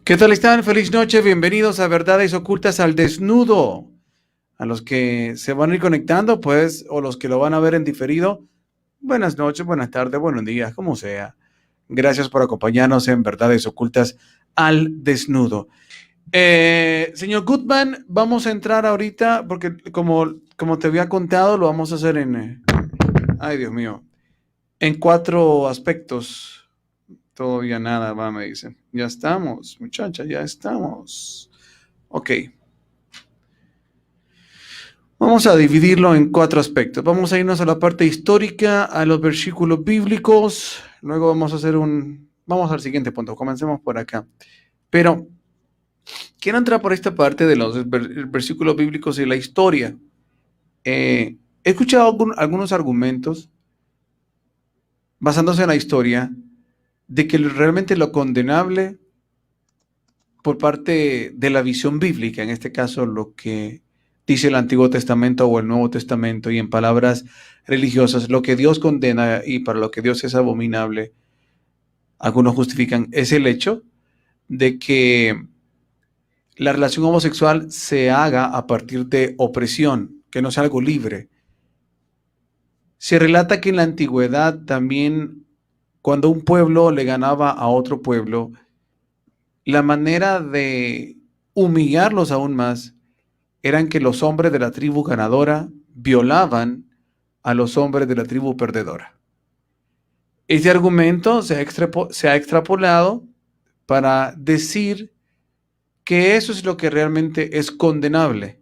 ¿Qué tal están? Feliz noche, bienvenidos a Verdades Ocultas al Desnudo. A los que se van a ir conectando, pues, o los que lo van a ver en diferido, buenas noches, buenas tardes, buenos días, como sea. Gracias por acompañarnos en Verdades Ocultas al Desnudo. Señor Goodman, vamos a entrar ahorita, porque como te había contado, lo vamos a hacer ay Dios mío, en 4 aspectos. Todavía nada, va, me dicen. Ya estamos, muchacha, ya estamos. Ok. Vamos a dividirlo en 4 aspectos. Vamos a irnos a la parte histórica, a los versículos bíblicos. Luego vamos a hacer Vamos al siguiente punto. Comencemos por acá. Pero quiero entrar por esta parte de los versículos bíblicos y la historia. He escuchado algunos argumentos basándose en la historia de que realmente lo condenable por parte de la visión bíblica, en este caso lo que dice el Antiguo Testamento o el Nuevo Testamento, y en palabras religiosas, lo que Dios condena y para lo que Dios es abominable, algunos justifican, es el hecho de que la relación homosexual se haga a partir de opresión, que no sea algo libre. Se relata que en la antigüedad también, cuando un pueblo le ganaba a otro pueblo, la manera de humillarlos aún más eran que los hombres de la tribu ganadora violaban a los hombres de la tribu perdedora. Este argumento se ha extrapolado para decir que eso es lo que realmente es condenable,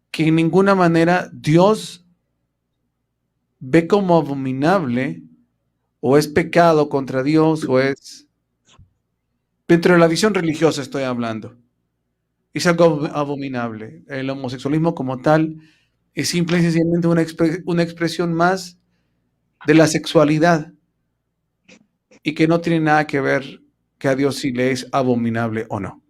que en ninguna manera Dios ve como abominable o es pecado contra Dios o es... Dentro de la visión religiosa estoy hablando. Es algo abominable. El homosexualismo como tal es simple y sencillamente una expresión más de la sexualidad y que no tiene nada que ver que a Dios si le es abominable o no.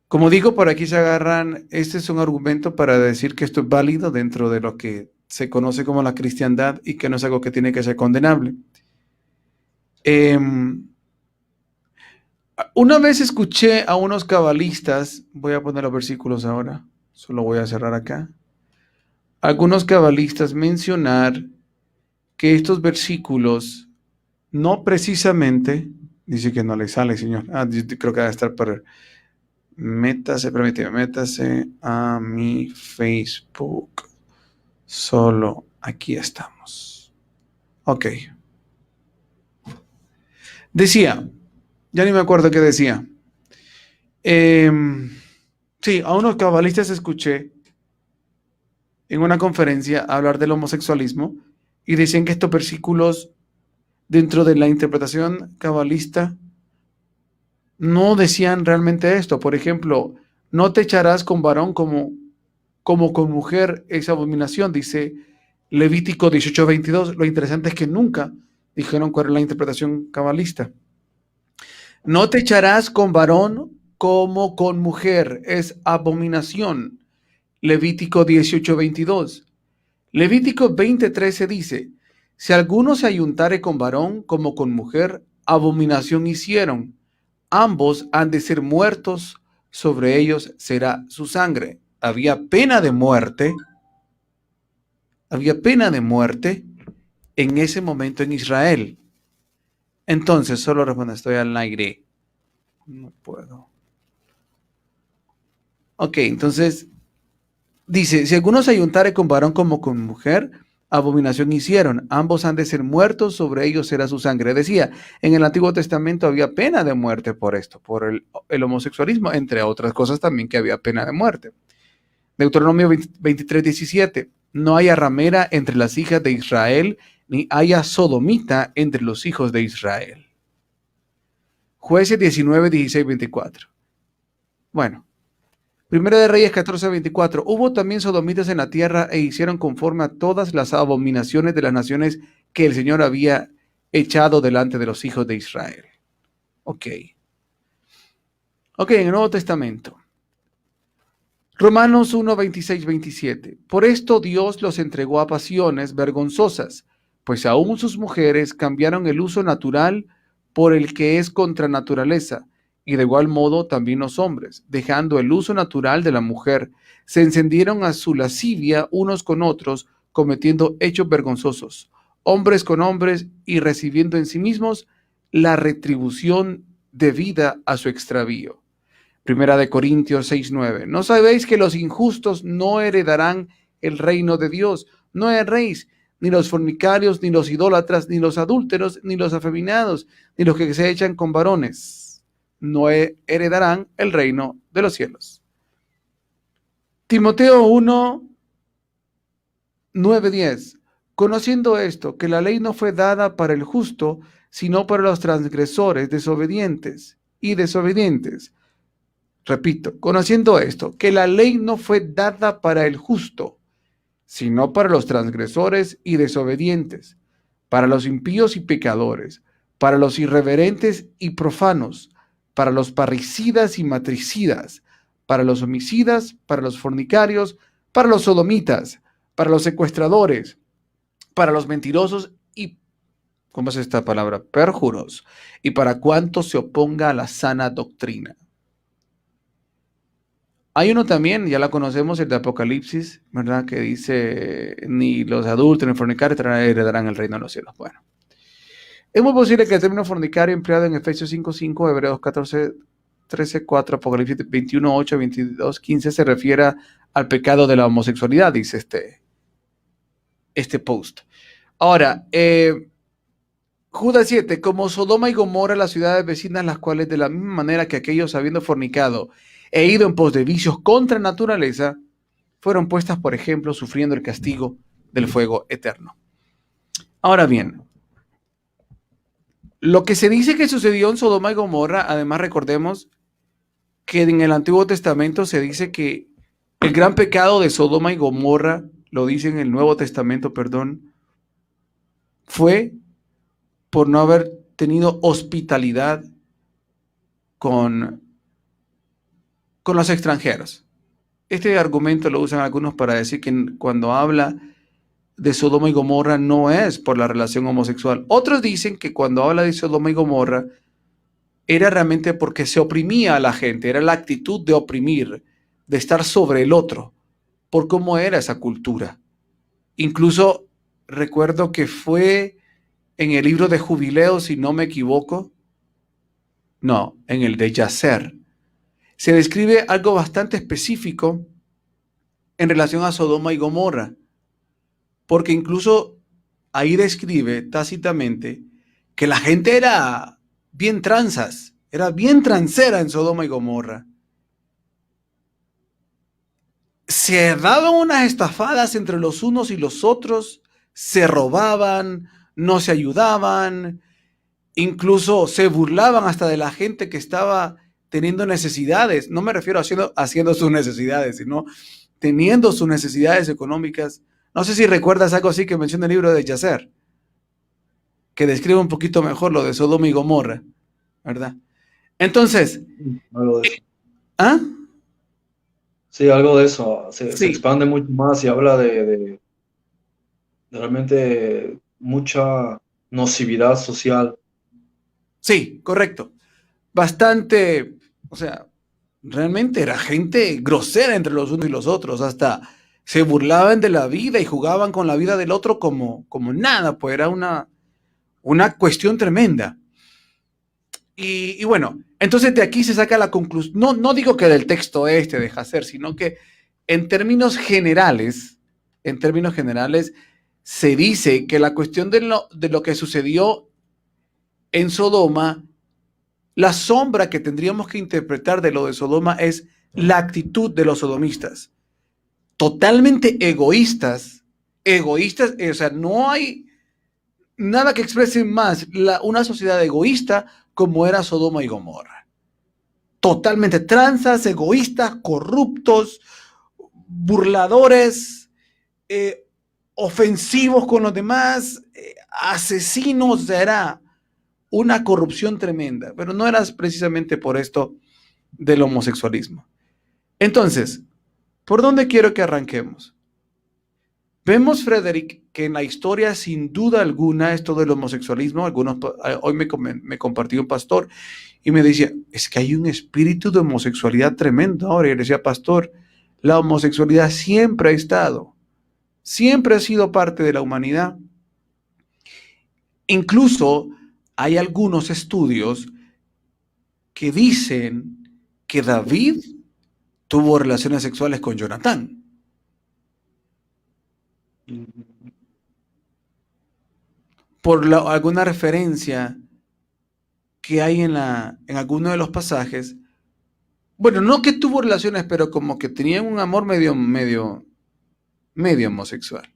Como digo, por aquí se agarran, este es un argumento para decir que esto es válido dentro de lo que se conoce como la cristiandad y que no es algo que tiene que ser condenable. Una vez escuché a unos cabalistas, voy a poner los versículos ahora, solo voy a cerrar acá, algunos cabalistas mencionar que estos versículos no precisamente, dice que no le sale, señor, creo que va a estar para, métase a mi Facebook, solo aquí estamos, ok, decía, ya ni me acuerdo qué decía, sí, a unos cabalistas escuché en una conferencia hablar del homosexualismo y decían que estos versículos dentro de la interpretación cabalista no decían realmente esto. Por ejemplo, no te echarás con varón como con mujer, es abominación, dice Levítico 18:22. Lo interesante es que nunca dijeron cuál es la interpretación cabalista. No te echarás con varón como con mujer, es abominación. Levítico 18:22. Levítico 20:13 dice, si alguno se ayuntare con varón como con mujer, abominación hicieron. Ambos han de ser muertos, sobre ellos será su sangre. Había pena de muerte en ese momento en Israel. Entonces, solo respondo, estoy al aire. No puedo. Ok, entonces, dice, si alguno se ayuntare con varón como con mujer, abominación hicieron. Ambos han de ser muertos, sobre ellos será su sangre. Decía, en el Antiguo Testamento había pena de muerte por esto, por el homosexualismo, entre otras cosas también que había pena de muerte. Deuteronomio 23:17. No haya ramera entre las hijas de Israel, ni haya sodomita entre los hijos de Israel. Jueces 19:16-24. Bueno. Primera de Reyes 14:24. Hubo también sodomitas en la tierra e hicieron conforme a todas las abominaciones de las naciones que el Señor había echado delante de los hijos de Israel. Ok, en el Nuevo Testamento. Romanos 1:26-27. Por esto Dios los entregó a pasiones vergonzosas, pues aún sus mujeres cambiaron el uso natural por el que es contra naturaleza, y de igual modo también los hombres, dejando el uso natural de la mujer, se encendieron a su lascivia unos con otros, cometiendo hechos vergonzosos, hombres con hombres, y recibiendo en sí mismos la retribución debida a su extravío. Primera de Corintios 6:9. ¿No sabéis que los injustos no heredarán el reino de Dios? No erréis, ni los fornicarios, ni los idólatras, ni los adúlteros, ni los afeminados, ni los que se echan con varones. No heredarán el reino de los cielos. Timoteo 1, 9, 10. Conociendo esto, que la ley no fue dada para el justo, sino para los transgresores, desobedientes y desobedientes. Repito, conociendo esto, que la ley no fue dada para el justo, sino para los transgresores y desobedientes, para los impíos y pecadores, para los irreverentes y profanos, para los parricidas y matricidas, para los homicidas, para los fornicarios, para los sodomitas, para los secuestradores, para los mentirosos y, ¿cómo es esta palabra? Perjuros, y para cuanto se oponga a la sana doctrina. Hay uno también, ya la conocemos, el de Apocalipsis, ¿verdad? Que dice, ni los adultos ni fornicarios heredarán el reino de los cielos. Bueno, es muy posible que el término fornicario empleado en Efesios 5:5, Hebreos 14:13-4, Apocalipsis 21:8, 22:15 se refiera al pecado de la homosexualidad, dice este post. Ahora, Judas 7, como Sodoma y Gomorra, las ciudades vecinas, las cuales de la misma manera que aquellos habiendo fornicado e ido en pos de vicios contra naturaleza, fueron puestas, por ejemplo, sufriendo el castigo del fuego eterno. Ahora bien, lo que se dice que sucedió en Sodoma y Gomorra, además recordemos que en el Antiguo Testamento se dice que el gran pecado de Sodoma y Gomorra, lo dice en el Nuevo Testamento, perdón, fue por no haber tenido hospitalidad con los extranjeros. Este argumento lo usan algunos para decir que cuando habla de Sodoma y Gomorra no es por la relación homosexual. Otros dicen que cuando habla de Sodoma y Gomorra era realmente porque se oprimía a la gente, era la actitud de oprimir, de estar sobre el otro, por cómo era esa cultura. Incluso recuerdo que fue en el libro de Jubileos, si no me equivoco, no, en el de Yacer, se describe algo bastante específico en relación a Sodoma y Gomorra, porque incluso ahí describe tácitamente que la gente era bien tranzas, era bien transera en Sodoma y Gomorra. Se daban unas estafadas entre los unos y los otros, se robaban, no se ayudaban, incluso se burlaban hasta de la gente que estaba teniendo necesidades. No me refiero a haciendo sus necesidades, sino teniendo sus necesidades económicas. No sé si recuerdas algo así que menciona el libro de Yacer, que describe un poquito mejor lo de Sodoma y Gomorra, ¿verdad? Entonces, algo de eso. ¿ah? Sí, algo de eso. Se Sí, expande mucho más y habla de realmente mucha nocividad social. sí, correcto. Bastante, o sea, realmente era gente grosera entre los unos y los otros, hasta se burlaban de la vida y jugaban con la vida del otro como nada, pues era una cuestión tremenda. Y bueno, entonces de aquí se saca la conclusión, no digo que del texto de Hacer, sino que en términos generales, se dice que la cuestión de lo que sucedió en Sodoma, la sombra que tendríamos que interpretar de lo de Sodoma es la actitud de los sodomistas. Totalmente egoístas, o sea, no hay nada que exprese más una sociedad egoísta como era Sodoma y Gomorra. Totalmente tranzas, egoístas, corruptos, burladores, ofensivos con los demás, asesinos, era una corrupción tremenda, pero no era precisamente por esto del homosexualismo. Entonces, ¿por dónde quiero que arranquemos? Vemos, Frederick, que en la historia, sin duda alguna, esto del homosexualismo, hoy me compartió un pastor y me decía, es que hay un espíritu de homosexualidad tremendo ahora. Y le decía, pastor, la homosexualidad siempre ha estado, siempre ha sido parte de la humanidad. Incluso hay algunos estudios que dicen que David tuvo relaciones sexuales con Jonatán. Por alguna referencia que hay en alguno de los pasajes. Bueno, no que tuvo relaciones, pero como que tenían un amor medio homosexual.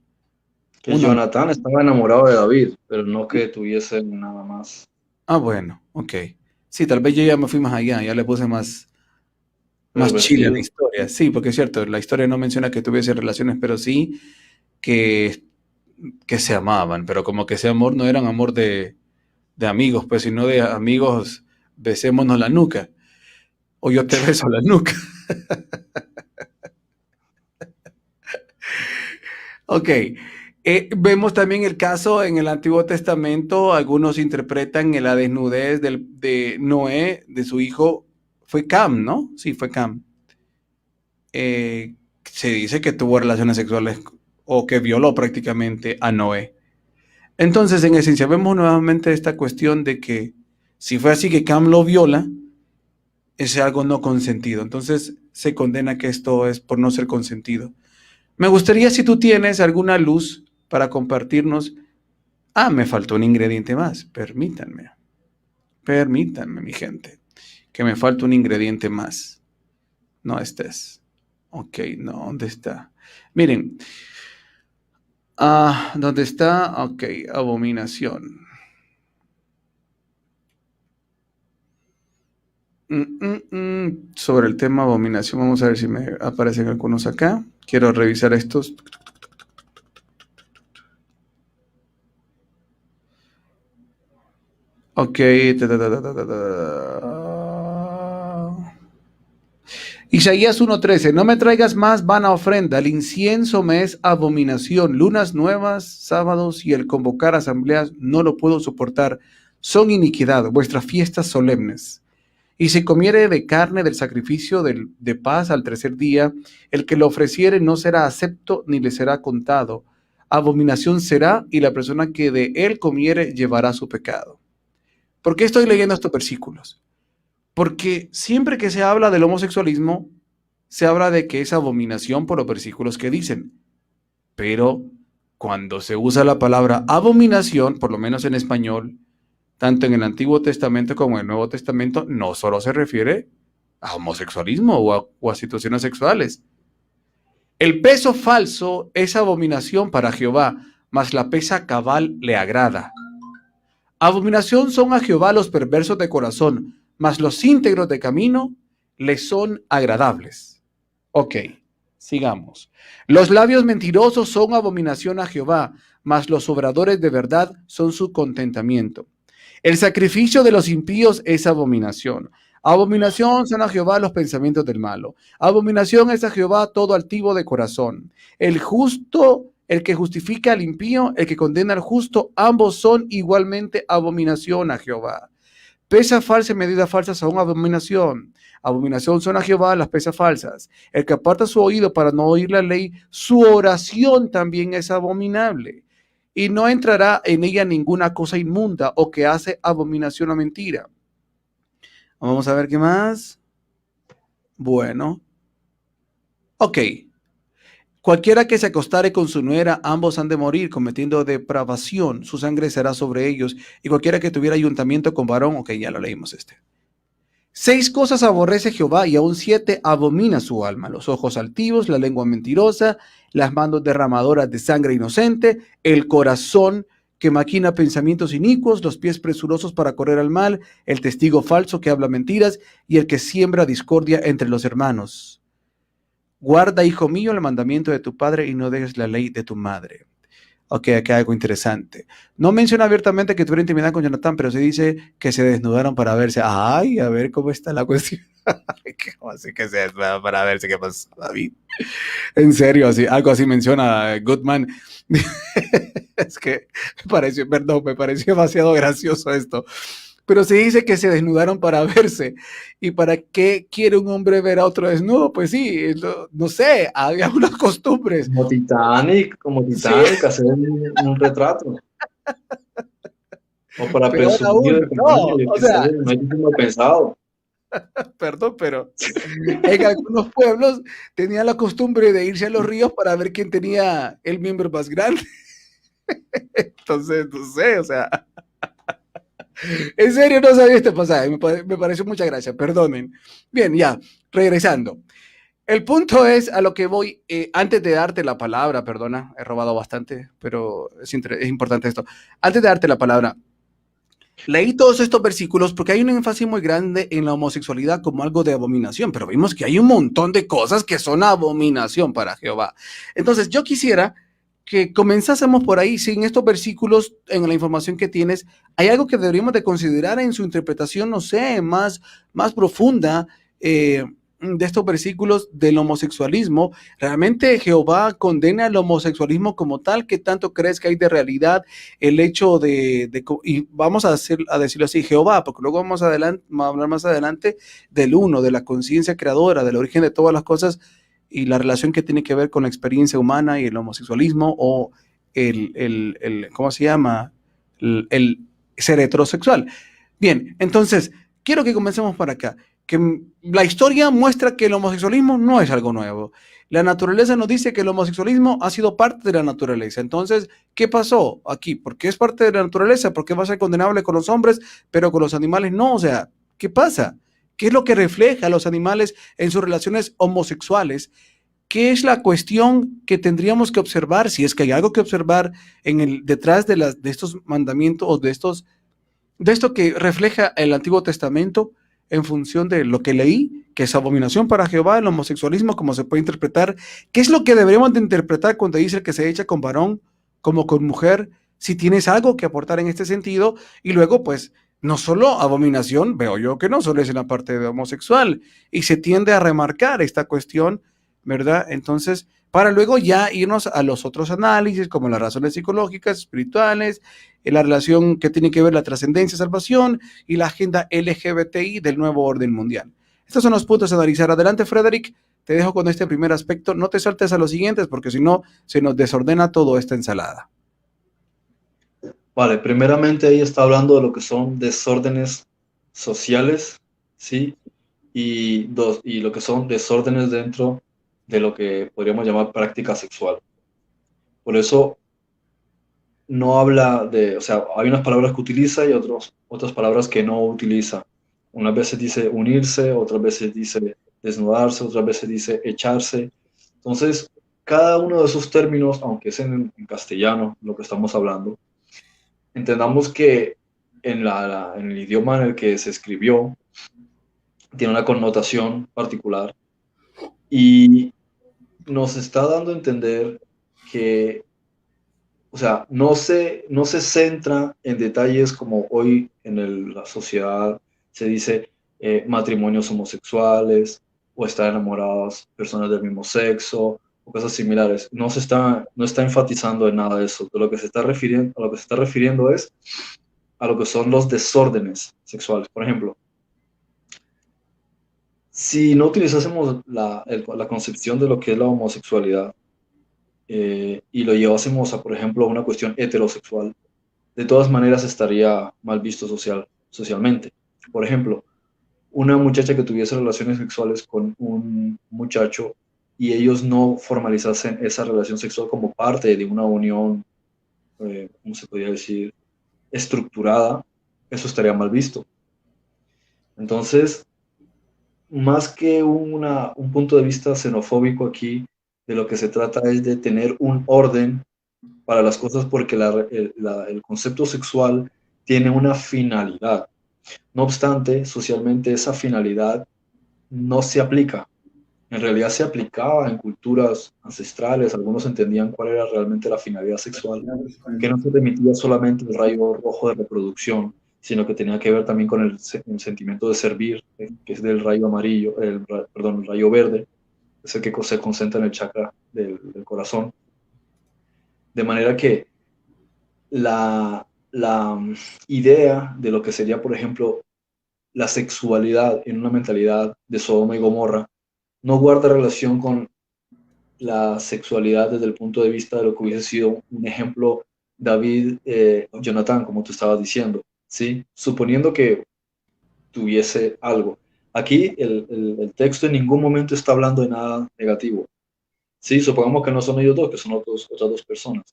Que Jonatán estaba enamorado de David, pero no que tuviesen nada más. Bueno, ok. Sí, tal vez yo ya me fui más allá, ya le puse más chile a la historia. Sí, porque es cierto, la historia no menciona que tuviese relaciones, pero sí que se amaban, pero como que ese amor no era un amor de amigos, pues, sino de amigos, besémonos la nuca. O yo te beso la nuca. Ok. Vemos también el caso en el Antiguo Testamento, algunos interpretan la desnudez de Noé, de su hijo, fue Cam, ¿no? Sí, fue Cam. Se dice que tuvo relaciones sexuales o que violó prácticamente a Noé. Entonces, en esencia, vemos nuevamente esta cuestión de que si fue así que Cam lo viola, es algo no consentido. Entonces, se condena que esto es por no ser consentido. Me gustaría, si tú tienes alguna luz para compartirnos. Me faltó un ingrediente más. Permítanme, mi gente, que me falta un ingrediente más. No, este es. Ok, no, ¿dónde está? Miren, ¿dónde está? Ok, abominación. Sobre el tema abominación, vamos a ver si me aparecen algunos acá. Quiero revisar estos. Ok. Isaías 1:13, no me traigas más vana ofrenda, el incienso me es abominación, lunas nuevas, sábados y el convocar asambleas no lo puedo soportar, son iniquidad, vuestras fiestas solemnes. Y si comiere de carne del sacrificio de paz al tercer día, el que lo ofreciere no será acepto ni le será contado. Abominación será y la persona que de él comiere llevará su pecado. ¿Por qué estoy leyendo estos versículos? Porque siempre que se habla del homosexualismo, se habla de que es abominación por los versículos que dicen. Pero cuando se usa la palabra abominación, por lo menos en español, tanto en el Antiguo Testamento como en el Nuevo Testamento, no solo se refiere a homosexualismo o a situaciones sexuales. El peso falso es abominación para Jehová, mas la pesa cabal le agrada. Abominación son a Jehová los perversos de corazón, mas los íntegros de camino le son agradables. Ok, sigamos. Los labios mentirosos son abominación a Jehová, mas los obradores de verdad son su contentamiento. El sacrificio de los impíos es abominación. Abominación son a Jehová los pensamientos del malo. Abominación es a Jehová todo altivo de corazón. El justo, el que justifica al impío, el que condena al justo, ambos son igualmente abominación a Jehová. Pesa falsa y medida falsa son abominación. Abominación son a Jehová las pesas falsas. El que aparta su oído para no oír la ley, su oración también es abominable. Y no entrará en ella ninguna cosa inmunda o que hace abominación o mentira. Vamos a ver qué más. Bueno. Ok. Cualquiera que se acostare con su nuera, ambos han de morir cometiendo depravación. Su sangre será sobre ellos. Y cualquiera que tuviera ayuntamiento con varón, ok, ya lo leímos este. 6 cosas aborrece Jehová y aún 7 abomina su alma: los ojos altivos, la lengua mentirosa, las manos derramadoras de sangre inocente, el corazón que maquina pensamientos inicuos, los pies presurosos para correr al mal, el testigo falso que habla mentiras y el que siembra discordia entre los hermanos. Guarda, hijo mío, el mandamiento de tu padre y no dejes la ley de tu madre. Ok, aquí hay algo interesante. No menciona abiertamente que tuviera intimidad con Jonatán, pero se dice que se desnudaron para verse. Ay, a ver cómo está la cuestión. Así que sea para ver si qué pasa, David. En serio, así, algo así menciona Goodman. Es que me pareció demasiado gracioso esto. Pero se dice que se desnudaron para verse. ¿Y para qué quiere un hombre ver a otro desnudo? Pues sí, no sé, había unas costumbres. Como Sí, Titanic, hacer un retrato. O para peor presumir aún, el tamaño, no, yo o qué sé, sea, no hay como pensado. perdón, pero en algunos pueblos tenían la costumbre de irse a los ríos para ver quién tenía el miembro más grande. Entonces, no sé, o sea, en serio no sabía este pasaje, me pareció mucha gracia, perdonen. Bien, ya, regresando. El punto es a lo que voy, antes de darte la palabra, perdona, he robado bastante, pero es importante esto. Antes de darte la palabra, leí todos estos versículos porque hay un énfasis muy grande en la homosexualidad como algo de abominación, pero vimos que hay un montón de cosas que son abominación para Jehová. Entonces, yo quisiera que comenzásemos por ahí, si en estos versículos, en la información que tienes, hay algo que deberíamos de considerar en su interpretación, no sé, más profunda, de estos versículos del homosexualismo. ¿Realmente Jehová condena el homosexualismo como tal? ¿Qué tanto crees que hay de realidad el hecho y vamos a decirlo así, Jehová, porque luego vamos a hablar más adelante del uno, de la conciencia creadora, del origen de todas las cosas y la relación que tiene que ver con la experiencia humana y el homosexualismo o ¿cómo se llama? El ser heterosexual. Bien, entonces, quiero que comencemos por acá. Que la historia muestra que el homosexualismo no es algo nuevo. La naturaleza nos dice que el homosexualismo ha sido parte de la naturaleza. Entonces, ¿qué pasó aquí? ¿Por qué es parte de la naturaleza? ¿Por qué va a ser condenable con los hombres, pero con los animales no? O sea, ¿qué pasa? ¿Qué es lo que refleja a los animales en sus relaciones homosexuales? ¿Qué es la cuestión que tendríamos que observar, si es que hay algo que observar detrás de estos mandamientos o de esto que refleja el Antiguo Testamento en función de lo que leí, que es abominación para Jehová, el homosexualismo, como se puede interpretar? ¿Qué es lo que deberíamos de interpretar cuando dice que se echa con varón como con mujer? Si tienes algo que aportar en este sentido, y luego pues no solo abominación, veo yo que no solo es en la parte de homosexual, y se tiende a remarcar esta cuestión, ¿verdad? Entonces, para luego ya irnos a los otros análisis, como las razones psicológicas, espirituales, la relación que tiene que ver la trascendencia, salvación y la agenda LGBTI del nuevo orden mundial. Estos son los puntos a analizar. Adelante, Frederick, te dejo con este primer aspecto. No te saltes a los siguientes porque si no, se nos desordena toda esta ensalada. Vale, primeramente ahí está hablando de lo que son desórdenes sociales, ¿sí? Y lo que son desórdenes dentro de lo que podríamos llamar práctica sexual. Por eso no habla de, o sea, hay unas palabras que utiliza y otras palabras que no utiliza. Unas veces dice unirse, otras veces dice desnudarse, otras veces dice echarse. Entonces, cada uno de esos términos, aunque es en castellano lo que estamos hablando, entendamos que en el idioma en el que se escribió tiene una connotación particular y nos está dando a entender que, o sea, no se centra en detalles como hoy en la sociedad se dice matrimonios homosexuales o estar enamoradas personas del mismo sexo o cosas similares. No está enfatizando en nada de eso. De lo que se está refiriendo, a lo que se está refiriendo es a lo que son los desórdenes sexuales. Por ejemplo, si no utilizásemos la concepción de lo que es la homosexualidad y lo llevásemos a, por ejemplo, a una cuestión heterosexual, de todas maneras estaría mal visto socialmente. Por ejemplo, una muchacha que tuviese relaciones sexuales con un muchacho y ellos no formalizasen esa relación sexual como parte de una unión, ¿cómo se podría decir?, estructurada, eso estaría mal visto. Entonces, más que un punto de vista xenofóbico aquí, de lo que se trata es de tener un orden para las cosas porque el concepto sexual tiene una finalidad. No obstante, socialmente esa finalidad no se aplica. En realidad se aplicaba en culturas ancestrales, algunos entendían cuál era realmente la finalidad sexual, que no se permitía solamente el rayo rojo de reproducción, sino que tenía que ver también con el sentimiento de servir, que es del rayo amarillo, perdón, el rayo verde, es el que se concentra en el chakra del corazón. De manera que la idea de lo que sería, por ejemplo, la sexualidad en una mentalidad de Sodoma y Gomorra no guarda relación con la sexualidad desde el punto de vista de lo que hubiese sido un ejemplo David o Jonathan, como tú estabas diciendo, ¿sí? Suponiendo que tuviese algo. Aquí el texto en ningún momento está hablando de nada negativo, ¿sí? Supongamos que no son ellos dos, que son otras dos personas.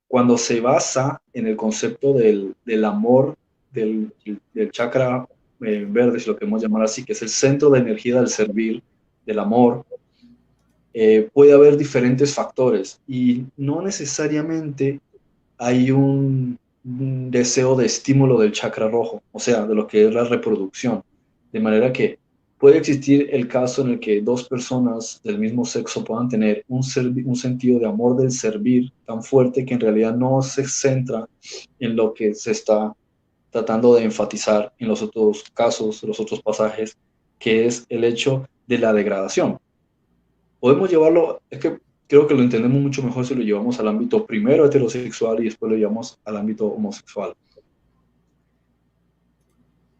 Cuando se basa en el concepto del amor, del chakra verde, si lo queremos llamar así, que es el centro de energía del servir, del amor, puede haber diferentes factores y no necesariamente hay un deseo de estímulo del chakra rojo, o sea, de lo que es la reproducción. De manera que puede existir el caso en el que dos personas del mismo sexo puedan tener un sentido de amor del servir tan fuerte que en realidad no se centra en lo que se está tratando de enfatizar en los otros casos, los otros pasajes, que es el hecho de la degradación. Podemos llevarlo, es que creo que lo entendemos mucho mejor si lo llevamos al ámbito primero heterosexual y después lo llevamos al ámbito homosexual.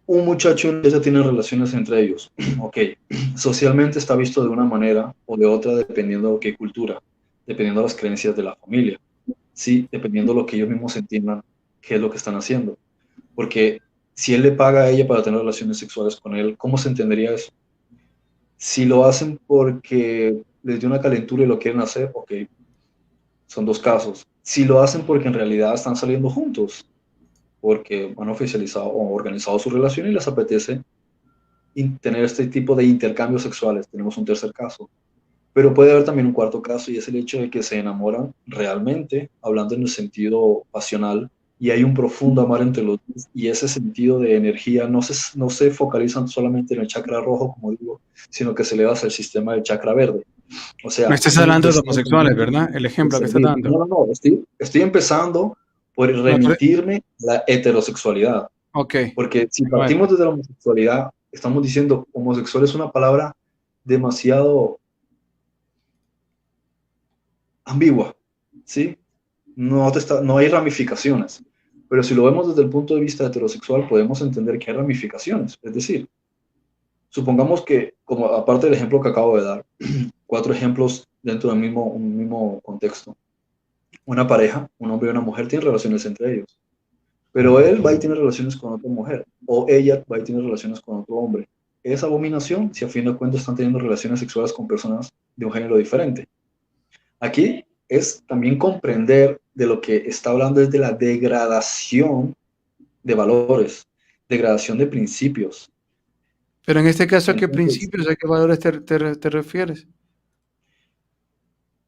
Un muchacho y una muchacha tienen relaciones entre ellos. Ok, socialmente está visto de una manera o de otra dependiendo de qué cultura, dependiendo de las creencias de la familia, sí, dependiendo de lo que ellos mismos entiendan qué es lo que están haciendo. Porque si él le paga a ella para tener relaciones sexuales con él, ¿cómo se entendería eso? Si lo hacen porque les dio una calentura y lo quieren hacer, ok, son dos casos. Si lo hacen porque en realidad están saliendo juntos, porque han oficializado o organizado su relación y les apetece tener este tipo de intercambios sexuales, tenemos un tercer caso. Pero puede haber también un cuarto caso y es el hecho de que se enamoran realmente, hablando en el sentido pasional, y hay un profundo amor entre los dos, y ese sentido de energía no se focalizan solamente en el chakra rojo, como digo, sino que se eleva hacia el sistema del chakra verde. O Me sea, estás es un hablando de deseo homosexuales, ¿verdad? El de ejemplo que estás servir. dando. No, no, no, estoy empezando por No, remitirme a la heterosexualidad, ok, porque si bueno. partimos desde la homosexualidad, estamos diciendo homosexual es una palabra demasiado ambigua, ¿sí? No hay ramificaciones, pero si lo vemos desde el punto de vista heterosexual, podemos entender que hay ramificaciones, es decir, supongamos que, como aparte del ejemplo que acabo de dar, cuatro ejemplos dentro del un mismo contexto. Una pareja, un hombre y una mujer, tienen relaciones entre ellos, pero él va y tiene relaciones con otra mujer, o ella va y tiene relaciones con otro hombre. Es abominación si a fin de cuentas están teniendo relaciones sexuales con personas de un género diferente. Aquí es también comprender de lo que está hablando es de la degradación de valores, degradación de principios. Pero en este caso, ¿a qué Entonces, principios, a qué valores te refieres?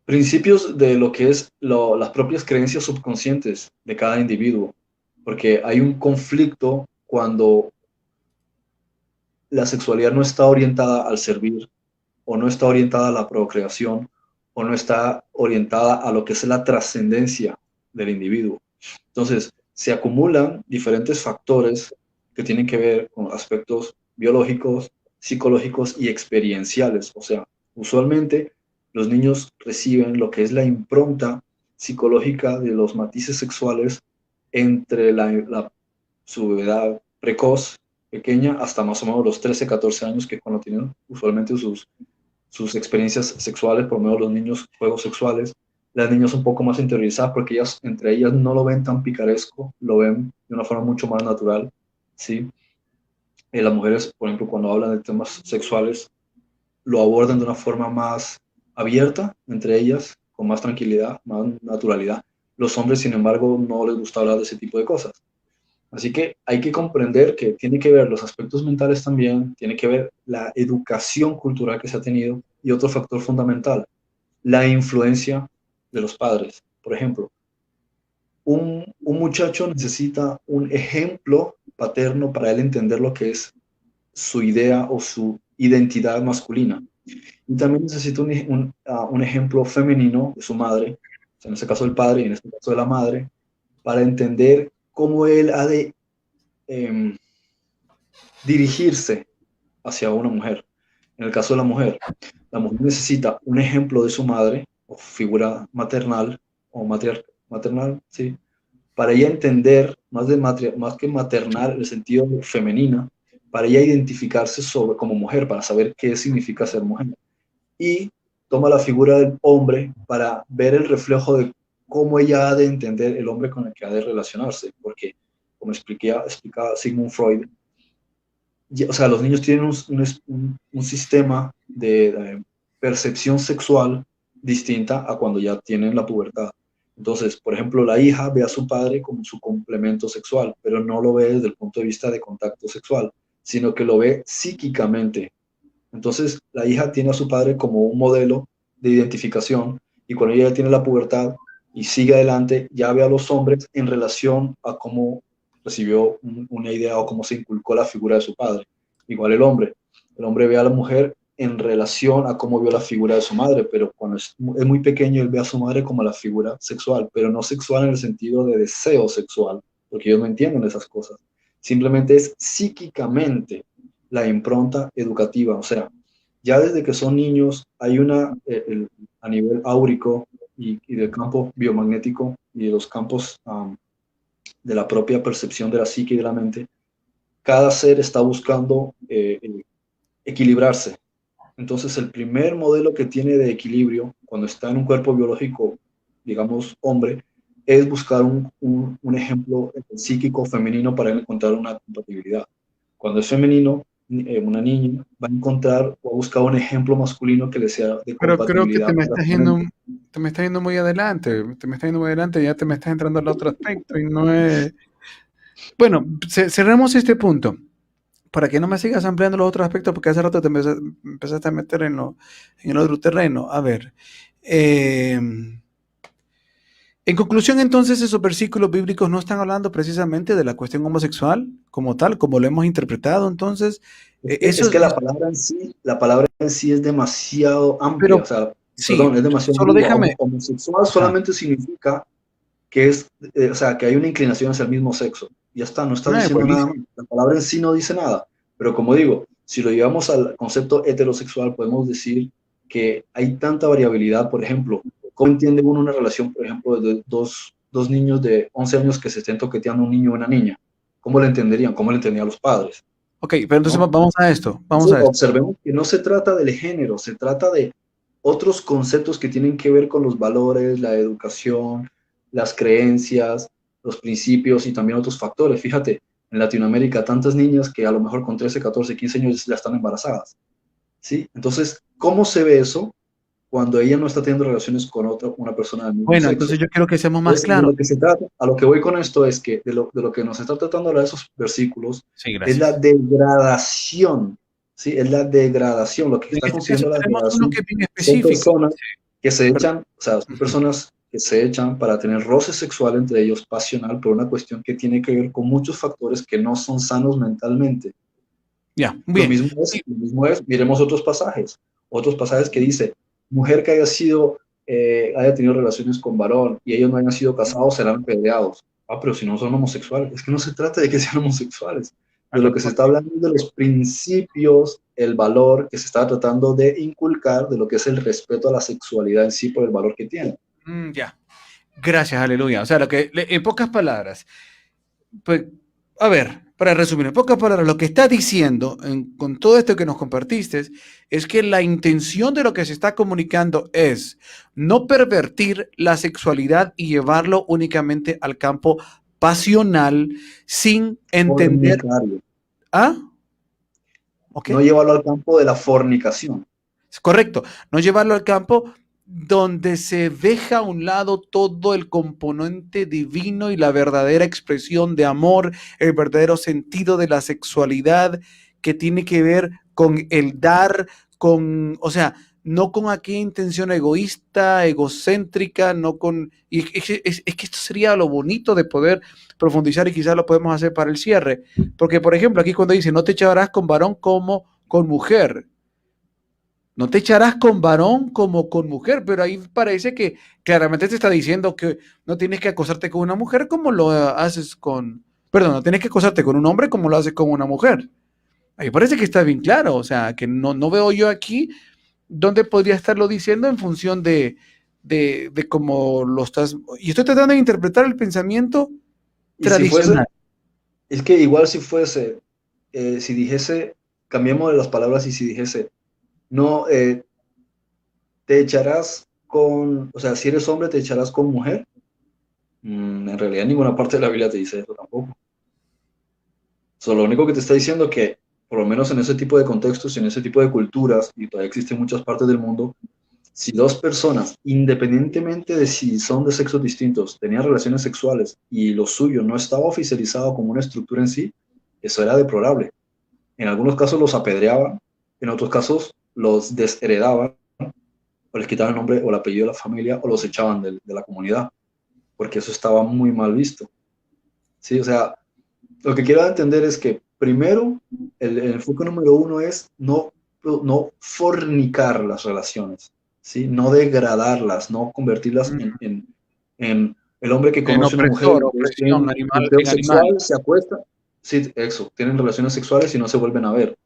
principios de lo que es las propias creencias subconscientes de cada individuo, porque hay un conflicto cuando la sexualidad no está orientada al servir, o no está orientada a la procreación, o no está orientada a lo que es la trascendencia del individuo. Entonces, se acumulan diferentes factores que tienen que ver con aspectos biológicos, psicológicos y experienciales. O sea, usualmente los niños reciben lo que es la impronta psicológica de los matices sexuales entre su edad precoz, pequeña, hasta más o menos los 13, 14 años, que es cuando tienen usualmente sus experiencias sexuales, por medio de los niños, juegos sexuales. Las niñas un poco más interiorizadas porque ellas, entre ellas, no lo ven tan picaresco, lo ven de una forma mucho más natural, ¿sí? Las mujeres, por ejemplo, cuando hablan de temas sexuales, lo abordan de una forma más abierta entre ellas, con más tranquilidad, más naturalidad. Los hombres, sin embargo, no les gusta hablar de ese tipo de cosas. Así que hay que comprender que tiene que ver los aspectos mentales también, tiene que ver la educación cultural que se ha tenido y otro factor fundamental, la influencia de los padres. Por ejemplo, un muchacho necesita un ejemplo paterno para él entender lo que es su idea o su identidad masculina. Y también necesita un ejemplo femenino de su madre, o sea, en este caso del padre y en este caso de la madre, para entender cómo él ha de em, dirigirse hacia una mujer. En el caso de la mujer necesita un ejemplo de su madre o figura maternal o maternal, sí, para ella entender, más que maternal, el sentido femenina, para ella identificarse como mujer, para saber qué significa ser mujer. Y toma la figura del hombre para ver el reflejo de cómo ella ha de entender el hombre con el que ha de relacionarse, porque, como explicaba Sigmund Freud, o sea, los niños tienen un sistema de percepción sexual distinta a cuando ya tienen la pubertad. Entonces, por ejemplo, la hija ve a su padre como su complemento sexual, pero no lo ve desde el punto de vista de contacto sexual, sino que lo ve psíquicamente. Entonces, la hija tiene a su padre como un modelo de identificación y cuando ella tiene la pubertad y sigue adelante, ya ve a los hombres en relación a cómo recibió una idea o cómo se inculcó la figura de su padre. Igual el hombre ve a la mujer en relación a cómo vio la figura de su madre, pero cuando es muy pequeño él ve a su madre como la figura sexual, pero no sexual en el sentido de deseo sexual, porque ellos no entienden esas cosas. Simplemente es psíquicamente la impronta educativa, o sea, ya desde que son niños hay a nivel áurico y del campo biomagnético y de los campos de la propia percepción de la psique y de la mente, cada ser está buscando equilibrarse. Entonces, el primer modelo que tiene de equilibrio cuando está en un cuerpo biológico, digamos, hombre, es buscar un ejemplo psíquico femenino para encontrar una compatibilidad. Cuando es femenino, una niña va a encontrar o a buscar un ejemplo masculino que le sea de Pero creo que compatibilidad. te me estás yendo muy adelante, ya te me estás entrando al otro aspecto y no es... Bueno, cerremos este punto para que no me sigas ampliando los otros aspectos porque hace rato empezaste a meter en el otro terreno. A ver, en conclusión, entonces, esos versículos bíblicos no están hablando precisamente de la cuestión homosexual como tal, como lo hemos interpretado. Entonces, Es que la palabra en sí es demasiado amplia, o pero sea, sí, perdón, es demasiado solo ambigua. déjame. Homosexual Ah, solamente significa que o sea, que hay una inclinación hacia el mismo sexo. Ya está, no está diciendo nada más. buenísimo. La palabra en sí no dice nada. Pero como digo, si lo llevamos al concepto heterosexual, podemos decir que hay tanta variabilidad. Por ejemplo, ¿cómo entiende uno una relación, por ejemplo, de dos niños de 11 años que se estén toqueteando un niño o una niña? ¿Cómo le entenderían? ¿Cómo le entendían los padres? Ok, pero entonces ¿No? vamos a esto, vamos Entonces, a esto. observemos que no se trata del género, se trata de otros conceptos que tienen que ver con los valores, la educación, las creencias, los principios y también otros factores. Fíjate, en Latinoamérica tantas niñas que a lo mejor con 13, 14, 15 años ya están embarazadas, ¿sí? Entonces, ¿cómo se ve eso cuando ella no está teniendo relaciones con una persona del mismo Bueno, sexo? entonces yo quiero que seamos más Entonces, de claros. lo que se trata, a lo que voy con esto es que de lo que nos está tratando ahora esos versículos Sí, es la gracias. degradación, ¿sí? Es la degradación. Lo que En está este caso considerando la tenemos uno que degradación es bien son específico. personas que se Perdón. echan, o sea, son Ujú. personas que se echan para tener roce sexual entre ellos, pasional, por una cuestión que tiene que ver con muchos factores que no son sanos mentalmente. Ya, bien. Sí, Lo mismo es, miremos otros pasajes que dice, mujer que haya tenido relaciones con varón y ellos no hayan sido casados serán apedreados. Ah, pero si no son homosexuales, es que no se trata de que sean homosexuales, de lo que se está ok. hablando es de los principios, el valor que se está tratando de inculcar, de lo que es el respeto a la sexualidad en sí por el valor que tiene. Ya. Gracias, aleluya. O sea, en pocas palabras, pues, a ver, para resumir, en pocas palabras, lo que está diciendo con todo esto que nos compartiste es que la intención de lo que se está comunicando es no pervertir la sexualidad y llevarlo únicamente al campo pasional sin entender. Fornicario. ¿Ah? ¿Ok? No llevarlo al campo de la fornicación. Es correcto, no llevarlo al campo donde se deja a un lado todo el componente divino y la verdadera expresión de amor, el verdadero sentido de la sexualidad que tiene que ver con el dar, o sea, no con aquella intención egoísta, egocéntrica, no con... Y es que esto sería lo bonito de poder profundizar y quizás lo podemos hacer para el cierre, porque por ejemplo aquí cuando dice, no te echarás con varón como con mujer, no te echarás con varón como con mujer, pero ahí parece que claramente te está diciendo que no tienes que acostarte con una mujer como lo haces Perdón, no tienes que acostarte con un hombre como lo haces con una mujer. Ahí parece que está bien claro, o sea, que no veo yo aquí dónde podría estarlo diciendo en función de cómo lo estás. Y estoy tratando de interpretar el pensamiento Y si fuese, tradicional. es que igual si fuese, si dijese, cambiemos de las palabras y si dijese, no, te echarás con, o sea, si eres hombre, te echarás con mujer. En realidad ninguna parte de la Biblia te dice eso tampoco. Lo único que te está diciendo es que, por lo menos en ese tipo de contextos y en ese tipo de culturas, y todavía existen muchas partes del mundo, si dos personas, independientemente de si son de sexos distintos, tenían relaciones sexuales y lo suyo no estaba oficializado como una estructura en sí, eso era deplorable. En algunos casos los apedreaban, en otros casos los desheredaban, o les quitaban el nombre o el apellido de la familia, o los echaban de la comunidad, porque eso estaba muy mal visto. Sí, o sea, lo que quiero entender es que primero, el enfoque número uno es no fornicar las relaciones, ¿sí? No degradarlas, no convertirlas en el hombre que En conoce una mujer, opresor, tiene opresión un animal deseo en animal. sexual, se acuesta, sí, eso, tienen relaciones sexuales y no se vuelven a ver,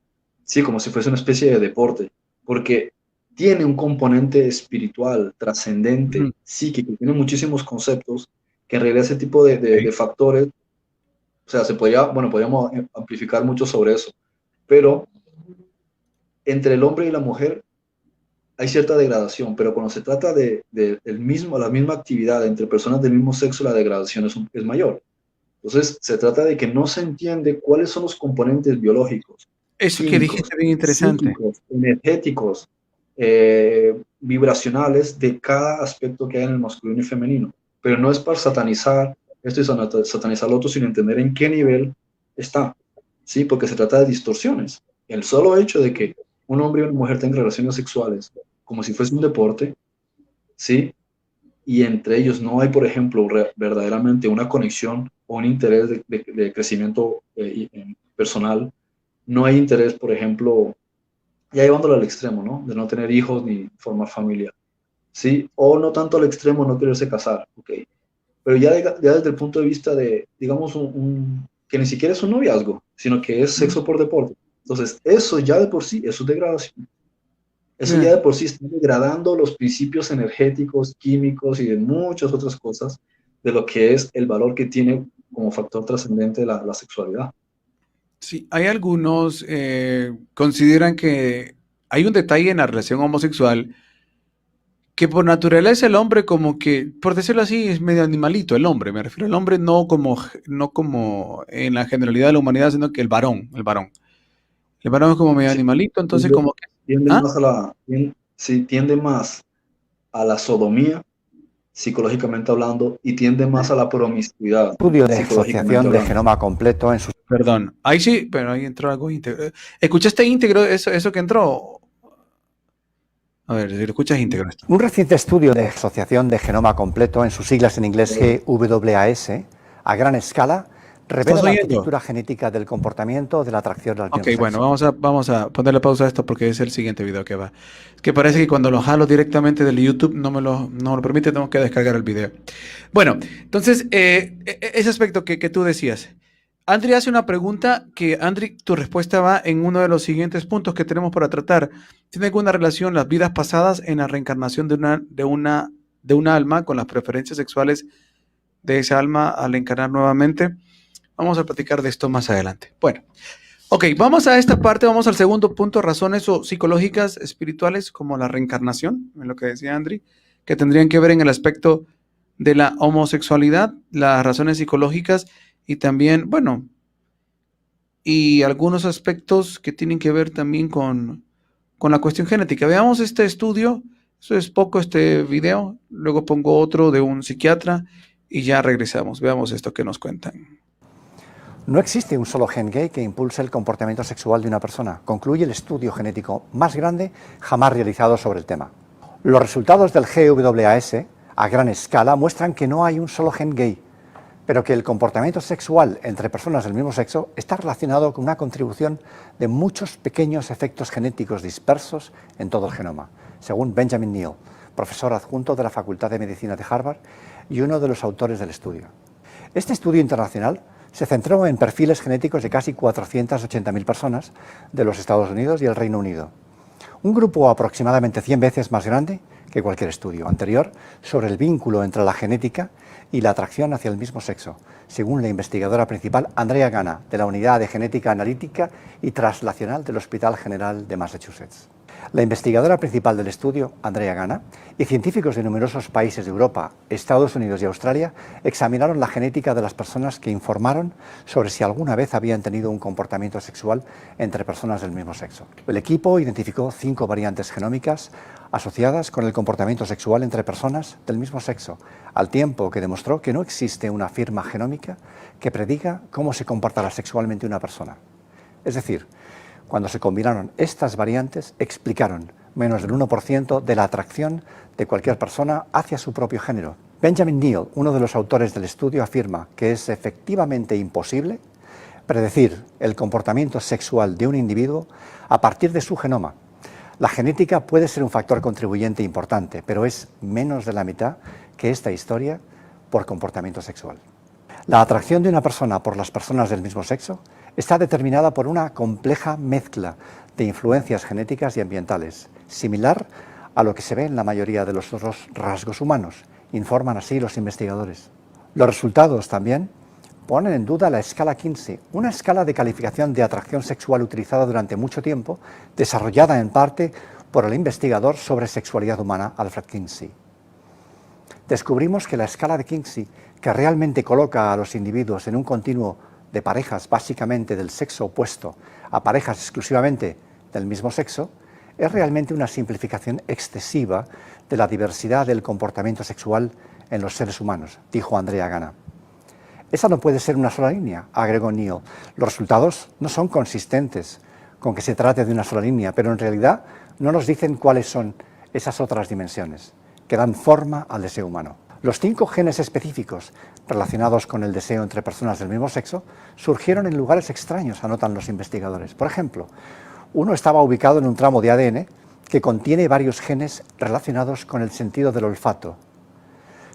sí, como si fuese una especie de deporte, porque tiene un componente espiritual, trascendente, Ujú. psíquico, tiene muchísimos conceptos que en realidad ese tipo de Ok. factores, o sea, bueno, podríamos amplificar mucho sobre eso, pero entre el hombre y la mujer hay cierta degradación, pero cuando se trata la misma actividad entre personas del mismo sexo, la degradación es mayor. Entonces, se trata de que no se entiende cuáles son los componentes biológicos, Eso que químicos, dijiste bien interesante. psíquicos, energéticos, vibracionales de cada aspecto que hay en el masculino y femenino. Pero no es para satanizar esto y satanizar lo otro, sino entender en qué nivel está. ¿Sí? Porque se trata de distorsiones. El solo hecho de que un hombre y una mujer tengan relaciones sexuales como si fuese un deporte, ¿sí? Y entre ellos no hay, por ejemplo, verdaderamente una conexión o un interés de crecimiento personal, no hay interés, por ejemplo, ya llevándolo al extremo, ¿no? De no tener hijos ni formar familia, ¿sí? O no tanto al extremo no quererse casar, ¿ok? Pero ya desde el punto de vista de, digamos, que ni siquiera es un noviazgo, sino que es Ujú. sexo por deporte. Entonces, eso ya de por sí, eso es degradación. Eso ya Bien. de por sí está degradando los principios energéticos, químicos y de muchas otras cosas de lo que es el valor que tiene como factor trascendente la sexualidad. Sí, hay algunos consideran que hay un detalle en la relación homosexual que por naturaleza el hombre como que, por decirlo así, es medio animalito, el hombre, me refiero al hombre no como en la generalidad de la humanidad, sino que el varón, el varón. El varón es como medio Sí, animalito, entonces tiende, como que, tiende ¿ah? más sí, tiende más a la sodomía, psicológicamente hablando, y tiende más a la promiscuidad, Estudio de psicológicamente asociación de hablando. genoma completo en sus Perdón, ahí sí, pero ahí entró algo íntegro. ¿Escuchaste íntegro eso que entró? A ver, si lo escuchas íntegro esto. un reciente estudio de asociación de genoma completo, en sus siglas en inglés GWAS, a gran escala, revela ¿Estás la oyendo? arquitectura genética del comportamiento de la atracción al Ok, mismo bueno, sexo. vamos a ponerle pausa a esto porque es el siguiente video que va. Es que parece que cuando lo jalo directamente del YouTube no me lo permite, tengo que descargar el video. Bueno, entonces, ese aspecto que tú decías. Andri hace una pregunta que, Andri, tu respuesta va en uno de los siguientes puntos que tenemos para tratar. ¿Tiene alguna relación las vidas pasadas en la reencarnación de una alma con las preferencias sexuales de esa alma al encarnar nuevamente? Vamos a platicar de esto más adelante. Bueno. Ok, vamos a esta parte, vamos al segundo punto, razones psicológicas, espirituales, como la reencarnación, en lo que decía Andri, que tendrían que ver en el aspecto de la homosexualidad, las razones psicológicas y también, bueno, y algunos aspectos que tienen que ver también con la cuestión genética. Veamos este estudio, eso es poco este video, luego pongo otro de un psiquiatra y ya regresamos, veamos esto que nos cuentan. No existe un solo gen gay que impulse el comportamiento sexual de una persona, concluye el estudio genético más grande jamás realizado sobre el tema. Los resultados del GWAS a gran escala muestran que no hay un solo gen gay, pero que el comportamiento sexual entre personas del mismo sexo está relacionado con una contribución de muchos pequeños efectos genéticos dispersos en todo el genoma, según Benjamin Neal, profesor adjunto de la Facultad de Medicina de Harvard y uno de los autores del estudio. Este estudio internacional Se centró en perfiles genéticos de casi 480.000 personas de los Estados Unidos y el Reino Unido. Un grupo aproximadamente 100 veces más grande que cualquier estudio anterior sobre el vínculo entre la genética y la atracción hacia el mismo sexo, según la investigadora principal Andrea Gana, de la Unidad de Genética Analítica y Translacional del Hospital General de Massachusetts. La investigadora principal del estudio, Andrea Gana, y científicos de numerosos países de Europa, Estados Unidos y Australia examinaron la genética de las personas que informaron sobre si alguna vez habían tenido un comportamiento sexual entre personas del mismo sexo. El equipo identificó 5 variantes genómicas asociadas con el comportamiento sexual entre personas del mismo sexo, al tiempo que demostró que no existe una firma genómica que prediga cómo se comportará sexualmente una persona. Es decir, cuando se combinaron estas variantes, explicaron menos del 1% de la atracción de cualquier persona hacia su propio género. Benjamin Neal, uno de los autores del estudio, afirma que es efectivamente imposible predecir el comportamiento sexual de un individuo a partir de su genoma. La genética puede ser un factor contribuyente importante, pero es menos de la mitad que esta historia por comportamiento sexual. La atracción de una persona por las personas del mismo sexo está determinada por una compleja mezcla de influencias genéticas y ambientales, similar a lo que se ve en la mayoría de los otros rasgos humanos, informan así los investigadores. Los resultados también ponen en duda la escala Kinsey, una escala de calificación de atracción sexual utilizada durante mucho tiempo, desarrollada en parte por el investigador sobre sexualidad humana Alfred Kinsey. Descubrimos que la escala de Kinsey, que realmente coloca a los individuos en un continuo de parejas básicamente del sexo opuesto a parejas exclusivamente del mismo sexo, es realmente una simplificación excesiva de la diversidad del comportamiento sexual en los seres humanos, dijo Andrea Gana. Esa no puede ser una sola línea, agregó Neal. Los resultados no son consistentes con que se trate de una sola línea, pero en realidad no nos dicen cuáles son esas otras dimensiones que dan forma al deseo humano. Los 5 genes específicos relacionados con el deseo entre personas del mismo sexo surgieron en lugares extraños, anotan los investigadores. Por ejemplo, uno estaba ubicado en un tramo de ADN que contiene varios genes relacionados con el sentido del olfato.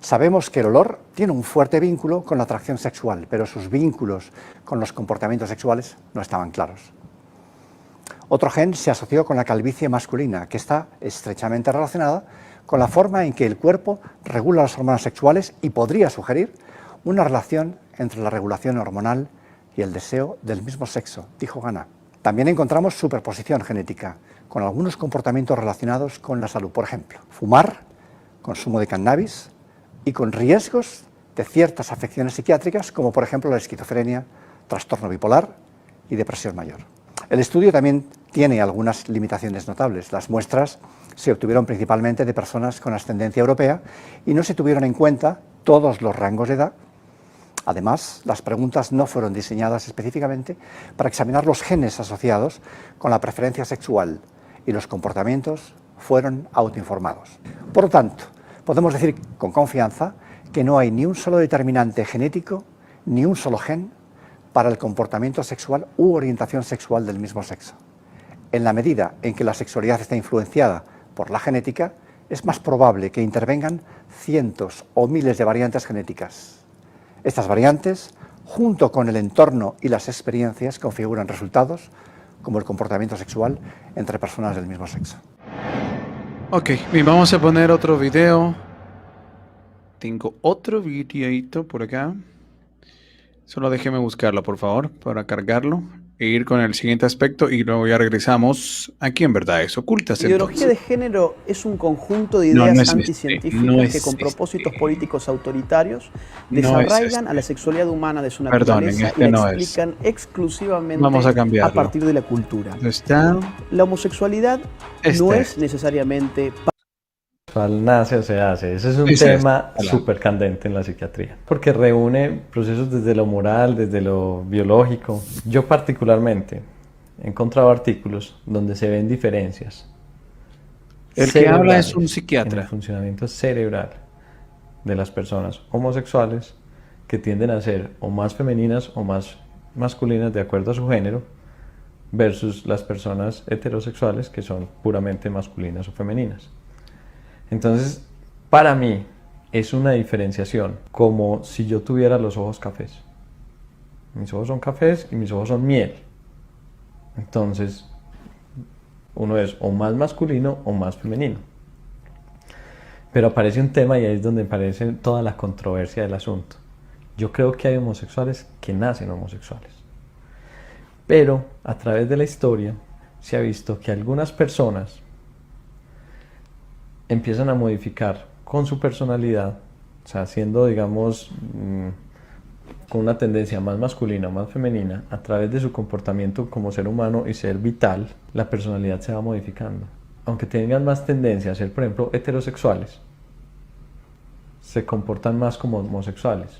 Sabemos que el olor tiene un fuerte vínculo con la atracción sexual, pero sus vínculos con los comportamientos sexuales no estaban claros. Otro gen se asoció con la calvicie masculina, que está estrechamente relacionada con la forma en que el cuerpo regula las hormonas sexuales y podría sugerir una relación entre la regulación hormonal y el deseo del mismo sexo, dijo Gana. También encontramos superposición genética, con algunos comportamientos relacionados con la salud, por ejemplo, fumar, consumo de cannabis y con riesgos de ciertas afecciones psiquiátricas, como por ejemplo la esquizofrenia, trastorno bipolar y depresión mayor. El estudio también tiene algunas limitaciones notables. Las muestras se obtuvieron principalmente de personas con ascendencia europea y no se tuvieron en cuenta todos los rangos de edad. Además, las preguntas no fueron diseñadas específicamente para examinar los genes asociados con la preferencia sexual y los comportamientos fueron autoinformados. Por lo tanto, podemos decir con confianza que no hay ni un solo determinante genético ni un solo gen para el comportamiento sexual u orientación sexual del mismo sexo. En la medida en que la sexualidad está influenciada por la genética, es más probable que intervengan cientos o miles de variantes genéticas. Estas variantes, junto con el entorno y las experiencias, configuran resultados como el comportamiento sexual entre personas del mismo sexo. Ok, bien, vamos a poner otro video. Tengo otro videito por acá. Solo déjeme buscarlo, por favor, para cargarlo e ir con el siguiente aspecto y luego ya regresamos aquí en Verdades Ocultas. La ideología de género es un conjunto de ideas anticientíficas que con propósitos políticos autoritarios desarraigan a la sexualidad humana de su naturaleza y la explican exclusivamente a partir de la cultura. La homosexualidad no es necesariamente... Nace o se hace. Ese es un tema súper candente en la psiquiatría, porque reúne procesos desde lo moral, desde lo biológico. Yo particularmente he encontrado artículos donde se ven diferencias. El que habla es un psiquiatra. En el funcionamiento cerebral de las personas homosexuales que tienden a ser o más femeninas o más masculinas de acuerdo a su género, versus las personas heterosexuales que son puramente masculinas o femeninas. Entonces, para mí, es una diferenciación como si yo tuviera los ojos cafés. Mis ojos son cafés y mis ojos son miel. Entonces, uno es o más masculino o más femenino. Pero aparece un tema y ahí es donde aparece toda la controversia del asunto. Yo creo que hay homosexuales que nacen homosexuales. Pero a través de la historia se ha visto que algunas personas empiezan a modificar con su personalidad, o sea, siendo, digamos, con una tendencia más masculina, más femenina, a través de su comportamiento como ser humano y ser vital, la personalidad se va modificando. Aunque tengan más tendencia a ser, por ejemplo, heterosexuales, se comportan más como homosexuales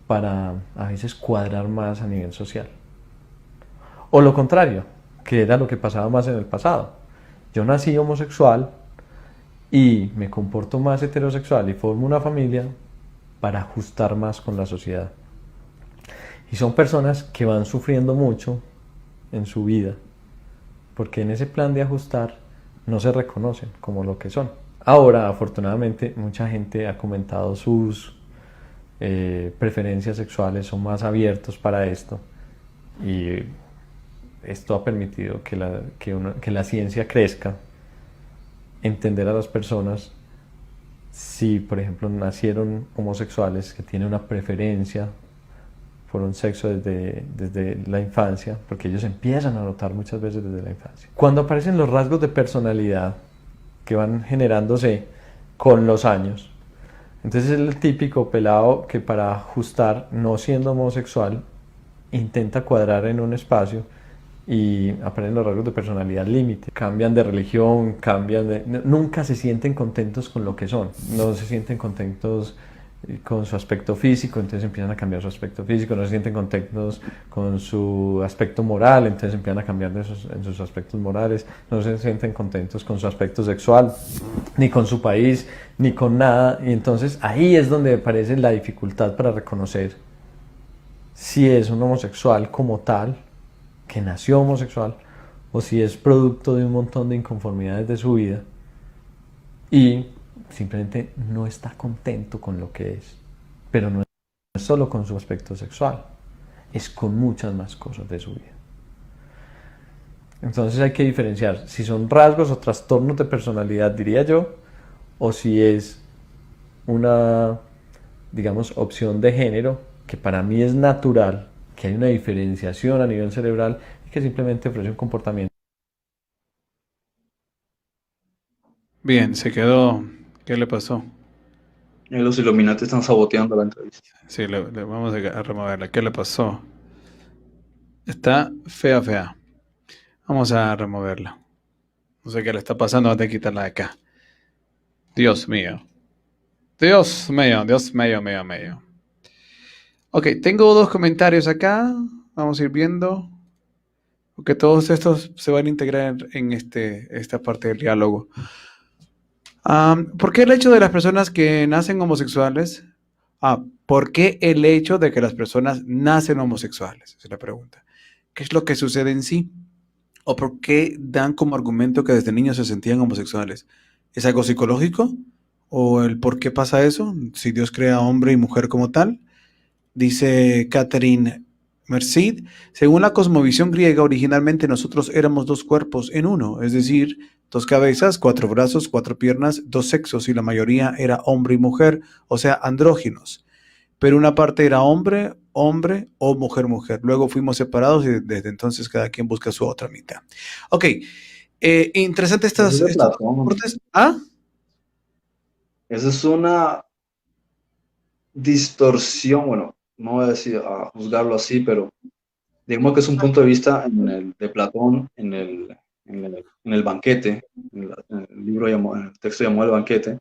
para a veces cuadrar más a nivel social. O lo contrario, que era lo que pasaba más en el pasado. Yo nací homosexual y me comporto más heterosexual y formo una familia para ajustar más con la sociedad. Y son personas que van sufriendo mucho en su vida, porque en ese plan de ajustar no se reconocen como lo que son. Ahora, afortunadamente, mucha gente ha comentado sus preferencias sexuales, son más abiertos para esto, y esto ha permitido que la ciencia crezca, entender a las personas si, por ejemplo, nacieron homosexuales, que tienen una preferencia por un sexo desde la infancia, porque ellos empiezan a notar muchas veces desde la infancia. Cuando aparecen los rasgos de personalidad que van generándose con los años, entonces es el típico pelado que para ajustar, no siendo homosexual, intenta cuadrar en un espacio y aparecen los rasgos de personalidad límite. Cambian de religión, nunca se sienten contentos con lo que son, no se sienten contentos con su aspecto físico, entonces empiezan a cambiar su aspecto físico, no se sienten contentos con su aspecto moral, entonces empiezan a cambiar en sus aspectos morales, no se sienten contentos con su aspecto sexual, ni con su país, ni con nada, y entonces ahí es donde aparece la dificultad para reconocer si es un homosexual como tal, que nació homosexual, o si es producto de un montón de inconformidades de su vida y simplemente no está contento con lo que es. Pero no es solo con su aspecto sexual, es con muchas más cosas de su vida. Entonces hay que diferenciar si son rasgos o trastornos de personalidad, diría yo, o si es una, digamos, opción de género que para mí es natural, que hay una diferenciación a nivel cerebral y que simplemente ofrece un comportamiento. Bien, se quedó. ¿Qué le pasó? Los Illuminati están saboteando la entrevista. Sí, le vamos a removerla. ¿Qué le pasó? Está fea. Vamos a removerla. No sé qué le está pasando, vamos a quitarla de acá. Dios mío. Mío. Ok, tengo dos comentarios acá. Vamos a ir viendo. Porque todos estos se van a integrar en esta parte del diálogo. ¿Por qué el hecho de las personas que nacen homosexuales? ¿Por qué el hecho de que las personas nacen homosexuales? Esa es la pregunta. ¿Qué es lo que sucede en sí? ¿O por qué dan como argumento que desde niños se sentían homosexuales? ¿Es algo psicológico? ¿O el por qué pasa eso? Si Dios crea hombre y mujer como tal. Dice Catherine Merced, según la cosmovisión griega, originalmente nosotros éramos dos cuerpos en uno, es decir, dos cabezas, 4 brazos, 4 piernas, 2 sexos, y la mayoría era hombre y mujer, o sea, andróginos. Pero una parte era hombre o mujer. Luego fuimos separados y desde entonces cada quien busca su otra mitad. Ok, interesante estos aportes. Esa es una distorsión, bueno, no voy a decir a juzgarlo así, pero digamos que es un punto de vista de Platón en el banquete, en el libro, en el texto llamado El banquete,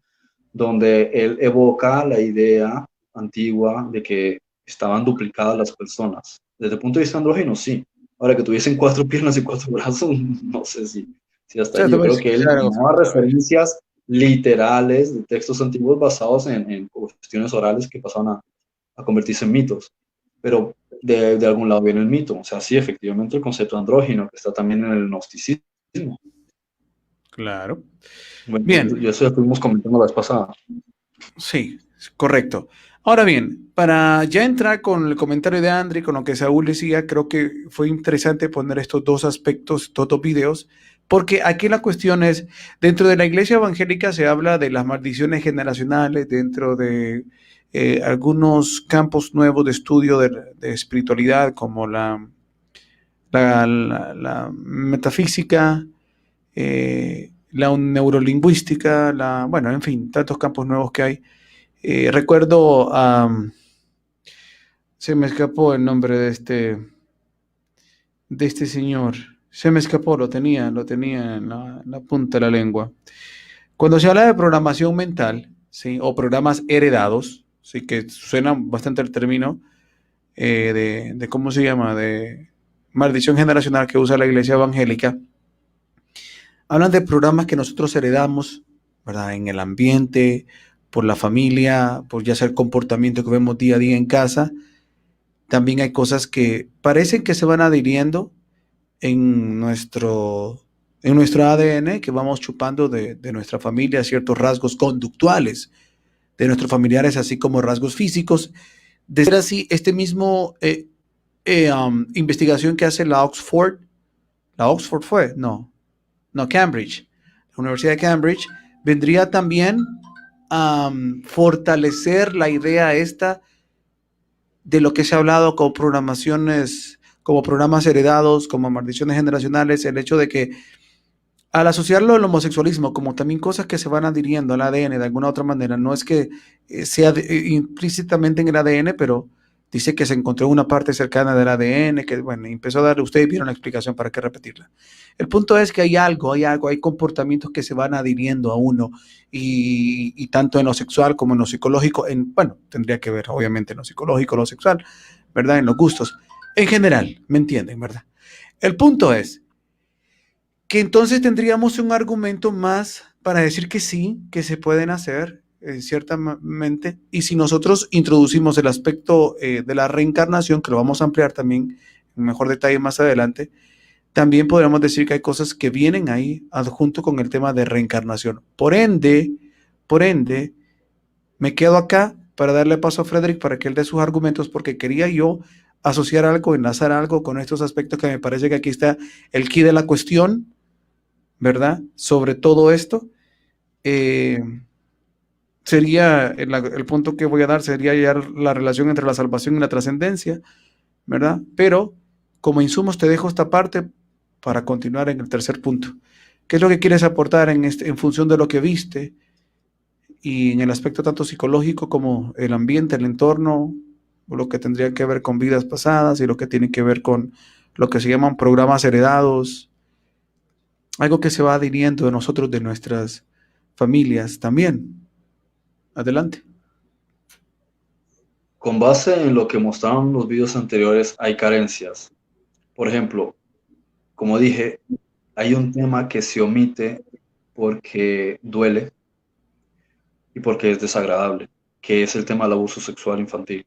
donde él evoca la idea antigua de que estaban duplicadas las personas. Desde el punto de vista andrógeno, sí. Ahora que tuviesen 4 piernas y 4 brazos, no sé si hasta ahí. Yo creo que él tomaba referencias literales de textos antiguos basados en cuestiones orales que pasaban a convertirse en mitos. Pero de algún lado viene el mito. O sea, sí, efectivamente el concepto andrógino, que está también en el gnosticismo. Claro. Bueno, bien. Eso ya estuvimos comentando la vez pasada. Sí, correcto. Ahora bien, para ya entrar con el comentario de André, con lo que Saúl decía, creo que fue interesante poner estos dos aspectos, estos dos videos, porque aquí la cuestión es, dentro de la iglesia evangélica se habla de las maldiciones generacionales, dentro de algunos campos nuevos de estudio de espiritualidad, como la metafísica, la neurolingüística, bueno, en fin, tantos campos nuevos que hay. Recuerdo, se me escapó el nombre de este señor. Se me escapó, lo tenía en la punta de la lengua. Cuando se habla de programación mental, ¿sí? O programas heredados, sí, que suena bastante el término de ¿cómo se llama? De maldición generacional que usa la iglesia evangélica. Hablan de programas que nosotros heredamos, ¿verdad? En el ambiente, por la familia, por ya sea el comportamiento que vemos día a día en casa. También hay cosas que parecen que se van adhiriendo en nuestro ADN, que vamos chupando de nuestra familia, ciertos rasgos conductuales de nuestros familiares, así como rasgos físicos. De ser así, este mismo investigación que hace la Oxford fue, no, Cambridge, la Universidad de Cambridge, vendría también a fortalecer la idea esta de lo que se ha hablado como programaciones, como programas heredados, como maldiciones generacionales, el hecho de que al asociarlo al homosexualismo como también cosas que se van adhiriendo al ADN de alguna u otra manera, no es que sea implícitamente en el ADN, pero dice que se encontró una parte cercana del ADN, que bueno, empezó a darle, ustedes vieron la explicación, para qué repetirla. El punto es que hay comportamientos que se van adhiriendo a uno, y tanto en lo sexual como en lo psicológico, bueno, tendría que ver obviamente en lo psicológico, lo sexual, ¿verdad? En los gustos, en general, ¿me entienden, verdad? El punto es que entonces tendríamos un argumento más para decir que sí, que se pueden hacer, ciertamente, y si nosotros introducimos el aspecto de la reencarnación, que lo vamos a ampliar también en mejor detalle más adelante, también podríamos decir que hay cosas que vienen ahí adjunto con el tema de reencarnación. Por ende, me quedo acá para darle paso a Frederick para que él dé sus argumentos, porque quería yo asociar algo, enlazar algo con estos aspectos que me parece que aquí está el quid de la cuestión, ¿verdad? Sobre todo esto, sería el punto que voy a dar, sería ya la relación entre la salvación y la trascendencia, ¿verdad? Pero como insumos te dejo esta parte para continuar en el tercer punto. ¿Qué es lo que quieres aportar en función de lo que viste y en el aspecto tanto psicológico como el ambiente, el entorno, lo que tendría que ver con vidas pasadas y lo que tiene que ver con lo que se llaman programas heredados? Algo que se va adhiriendo de nosotros, de nuestras familias también. Adelante. Con base en lo que mostraron los videos anteriores, hay carencias. Por ejemplo, como dije, hay un tema que se omite porque duele y porque es desagradable, que es el tema del abuso sexual infantil.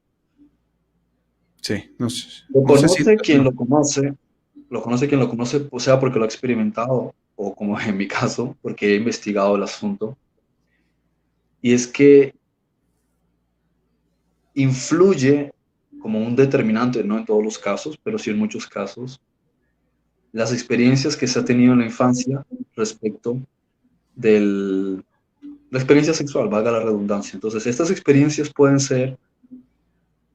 Sí, no sé. Lo conoce quien lo conoce, o sea, porque lo ha experimentado, o como en mi caso, porque he investigado el asunto. Y es que influye como un determinante, no en todos los casos, pero sí en muchos casos, las experiencias que se ha tenido en la infancia respecto de la experiencia sexual, valga la redundancia. Entonces, estas experiencias pueden ser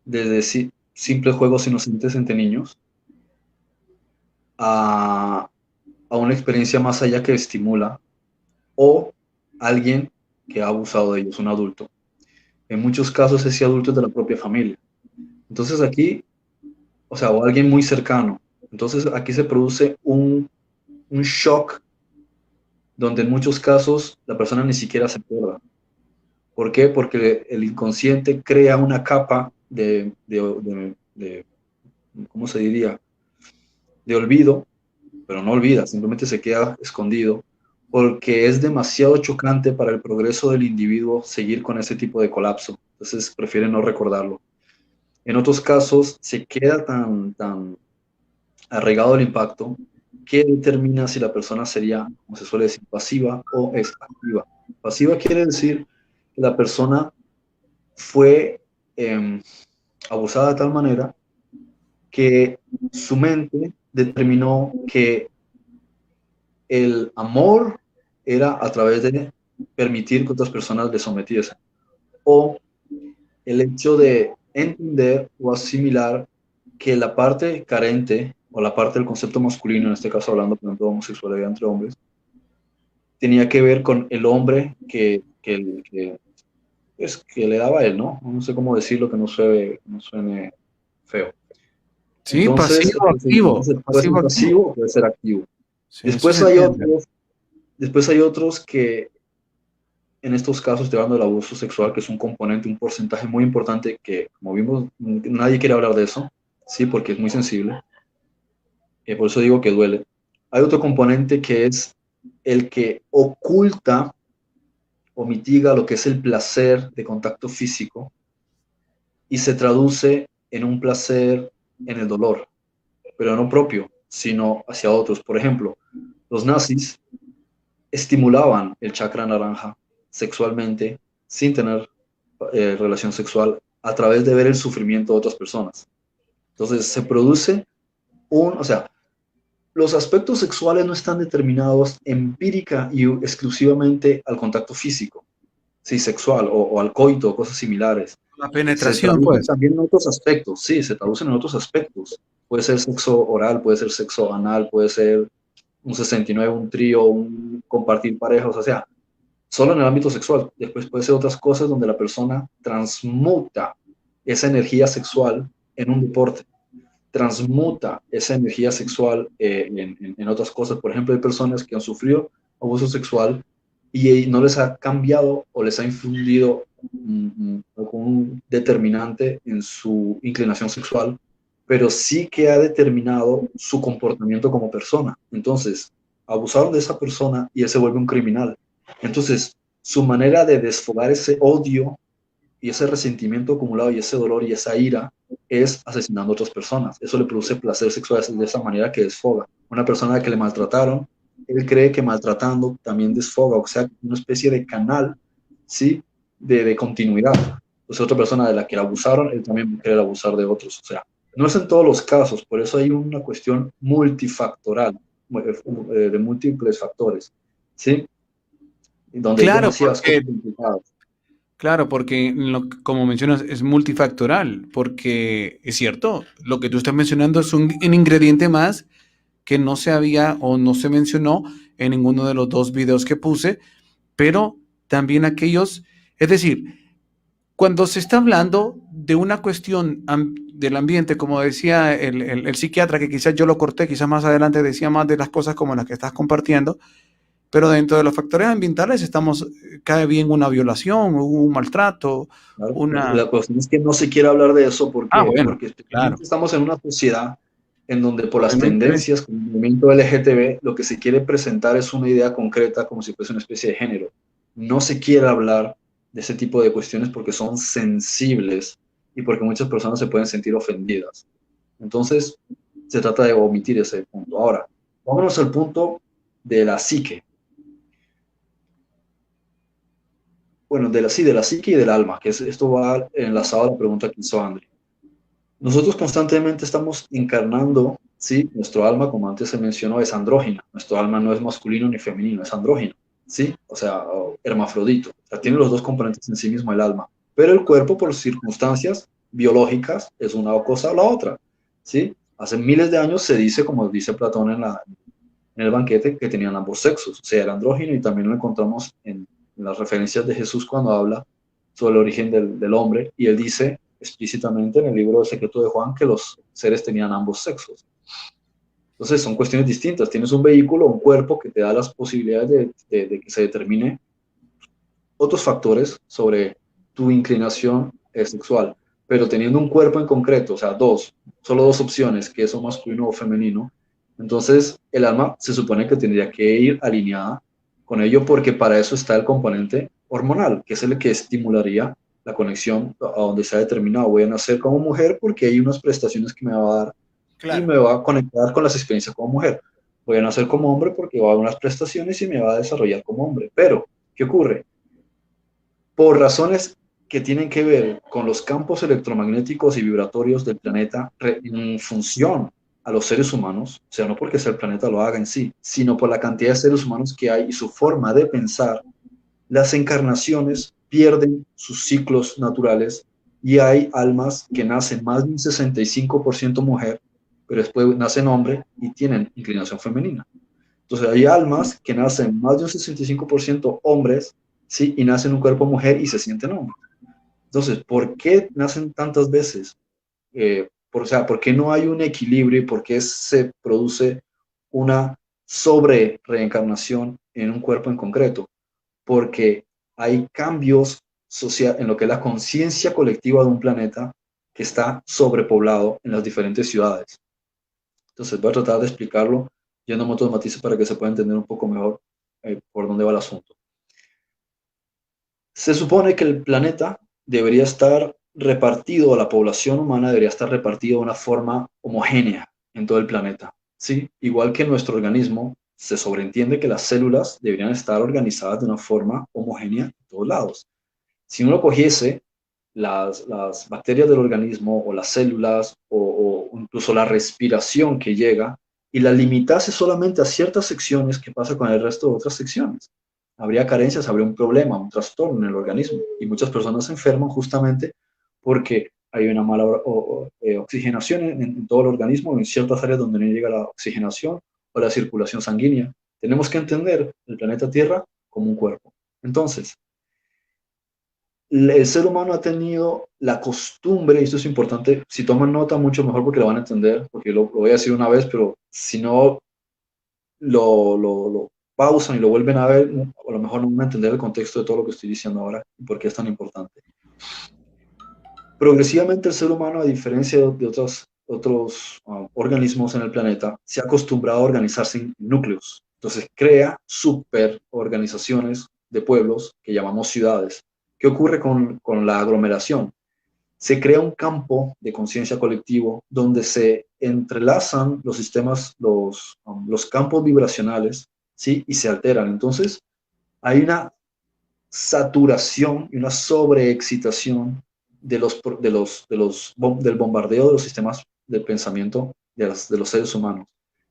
desde simples juegos inocentes entre niños a una experiencia más allá que estimula, o alguien que ha abusado de ellos, un adulto. En muchos casos ese adulto es de la propia familia. Entonces aquí, o sea, o alguien muy cercano. Entonces aquí se produce un shock donde en muchos casos la persona ni siquiera se acuerda. ¿Por qué? Porque el inconsciente crea una capa de ¿cómo se diría? De olvido, pero no olvida, simplemente se queda escondido, porque es demasiado chocante para el progreso del individuo seguir con ese tipo de colapso. Entonces prefiere no recordarlo. En otros casos se queda tan arraigado el impacto que determina si la persona sería, como se suele decir, pasiva o es activa. Pasiva quiere decir que la persona fue abusada de tal manera que su mente determinó que el amor era a través de permitir que otras personas le sometiesen, o el hecho de entender o asimilar que la parte carente o la parte del concepto masculino, en este caso hablando por ejemplo de homosexualidad entre hombres, tenía que ver con el hombre que le daba a él, ¿no? No sé cómo decirlo que no suene feo. Sí, Entonces, pasivo, activo. puede ser pasivo o puede ser activo. Sí, después hay otros que en estos casos, estoy hablando del abuso sexual, que es un componente, un porcentaje muy importante que, como vimos, nadie quiere hablar de eso, sí, porque es muy sensible. Por eso digo que duele. Hay otro componente que es el que oculta o mitiga lo que es el placer de contacto físico y se traduce en un placer en el dolor, pero no propio, sino hacia otros. Por ejemplo, los nazis estimulaban el chakra naranja sexualmente sin tener relación sexual a través de ver el sufrimiento de otras personas. Entonces se produce o sea, los aspectos sexuales no están determinados empírica y exclusivamente al contacto físico, sí, sexual o al coito o cosas similares. La penetración, pues. También en otros aspectos, sí, se traducen en otros aspectos. Puede ser sexo oral, puede ser sexo anal, puede ser un 69, un trío, un compartir parejas, o sea, solo en el ámbito sexual. Después puede ser otras cosas donde la persona transmuta esa energía sexual en un deporte, transmuta esa energía sexual en otras cosas. Por ejemplo, hay personas que han sufrido abuso sexual y no les ha cambiado o les ha infundido un determinante en su inclinación sexual, pero sí que ha determinado su comportamiento como persona. Entonces, abusaron de esa persona y él se vuelve un criminal. Entonces, su manera de desfogar ese odio y ese resentimiento acumulado y ese dolor y esa ira es asesinando a otras personas. Eso le produce placer sexual de esa manera que desfoga. Una persona a la que le maltrataron, él cree que maltratando también desfoga, o sea, una especie de canal, ¿sí? De continuidad. Entonces, otra persona de la que abusaron, él también quiere abusar de otros. O sea, no es en todos los casos, por eso hay una cuestión multifactoral, de múltiples factores, ¿sí? Donde Claro, hay demasiadas cosas complicadas. Claro, porque como mencionas, es multifactorial, porque es cierto, lo que tú estás mencionando es un ingrediente más que no se había o no se mencionó en ninguno de los dos videos que puse, pero también aquellos, es decir, cuando se está hablando de una cuestión del ambiente, como decía el psiquiatra, que quizás yo lo corté, quizás más adelante decía más de las cosas como las que estás compartiendo, pero dentro de los factores ambientales cae bien una violación, un maltrato, claro. La cuestión es que no se quiere hablar de eso porque, bueno, porque claro. Estamos en una sociedad en donde por las tendencias con el movimiento LGTB lo que se quiere presentar es una idea concreta como si fuese una especie de género. No se quiere hablar de ese tipo de cuestiones porque son sensibles y porque muchas personas se pueden sentir ofendidas. Entonces, se trata de omitir ese punto. Ahora, vámonos al punto de la psique. Bueno, de la psique y del alma, que esto va enlazado a la pregunta que hizo André. Nosotros constantemente estamos encarnando, ¿sí? Nuestro alma, como antes se mencionó, es andrógina. Nuestro alma no es masculino ni femenino, es andrógino, ¿sí? O sea, hermafrodito. O sea, tiene los dos componentes en sí mismo el alma. Pero el cuerpo, por circunstancias biológicas, es una cosa o la otra, ¿sí? Hace miles de años se dice, como dice Platón en el banquete, que tenían ambos sexos. O sea, el andrógino, y también lo encontramos en las referencias de Jesús cuando habla sobre el origen del hombre, y él dice explícitamente en el libro El secreto de Juan que los seres tenían ambos sexos. Entonces son cuestiones distintas. Tienes un vehículo, un cuerpo que te da las posibilidades de que se determine otros factores sobre tu inclinación sexual, pero teniendo un cuerpo en concreto, o sea, solo dos opciones, que es o masculino o femenino, entonces el alma se supone que tendría que ir alineada con ello porque para eso está el componente hormonal, que es el que estimularía la conexión a donde se ha determinado. Voy a nacer como mujer porque hay unas prestaciones que me va a dar y me va a conectar con las experiencias como mujer. Voy a nacer como hombre porque va a dar unas prestaciones y me va a desarrollar como hombre. Pero, ¿qué ocurre? Por razones que tienen que ver con los campos electromagnéticos y vibratorios del planeta en función a los seres humanos, o sea, no porque sea el planeta lo haga en sí, sino por la cantidad de seres humanos que hay y su forma de pensar, las encarnaciones pierden sus ciclos naturales y hay almas que nacen más de un 65% mujer, pero después nacen hombre y tienen inclinación femenina. Entonces hay almas que nacen más de un 65% hombres, ¿sí? Y nacen en un cuerpo mujer y se sienten hombres. Entonces, ¿por qué nacen tantas veces? O sea, ¿por qué no hay un equilibrio y por qué se produce una sobre reencarnación en un cuerpo en concreto? Porque hay cambios en lo que es la conciencia colectiva de un planeta que está sobrepoblado en las diferentes ciudades. Entonces voy a tratar de explicarlo yendo a otros matices para que se pueda entender un poco mejor por dónde va el asunto. Se supone que el planeta debería estar repartido, la población humana debería estar repartida de una forma homogénea en todo el planeta, ¿sí? Igual que nuestro organismo, se sobreentiende que las células deberían estar organizadas de una forma homogénea en todos lados. Si uno cogiese las bacterias del organismo o las células o incluso la respiración que llega y la limitase solamente a ciertas secciones, ¿qué pasa con el resto de otras secciones? Habría carencias, habría un problema, un trastorno en el organismo y muchas personas se enferman justamente porque hay una mala oxigenación en todo el organismo, en ciertas áreas donde no llega la oxigenación o la circulación sanguínea. Tenemos que entender el planeta Tierra como un cuerpo. Entonces, el ser humano ha tenido la costumbre, y esto es importante, si toman nota mucho mejor porque lo van a entender, porque lo voy a decir una vez, pero si no lo pausan y lo vuelven a ver, a lo mejor no van a entender el contexto de todo lo que estoy diciendo ahora y por qué es tan importante. Progresivamente el ser humano, a diferencia de otros organismos en el planeta, se ha acostumbrado a organizarse en núcleos. Entonces crea superorganizaciones de pueblos que llamamos ciudades. ¿Qué ocurre con la aglomeración? Se crea un campo de conciencia colectivo donde se entrelazan los sistemas, los campos vibracionales, ¿sí? Y se alteran. Entonces, hay una saturación y una sobreexcitación del bombardeo de los sistemas de pensamiento de los seres humanos.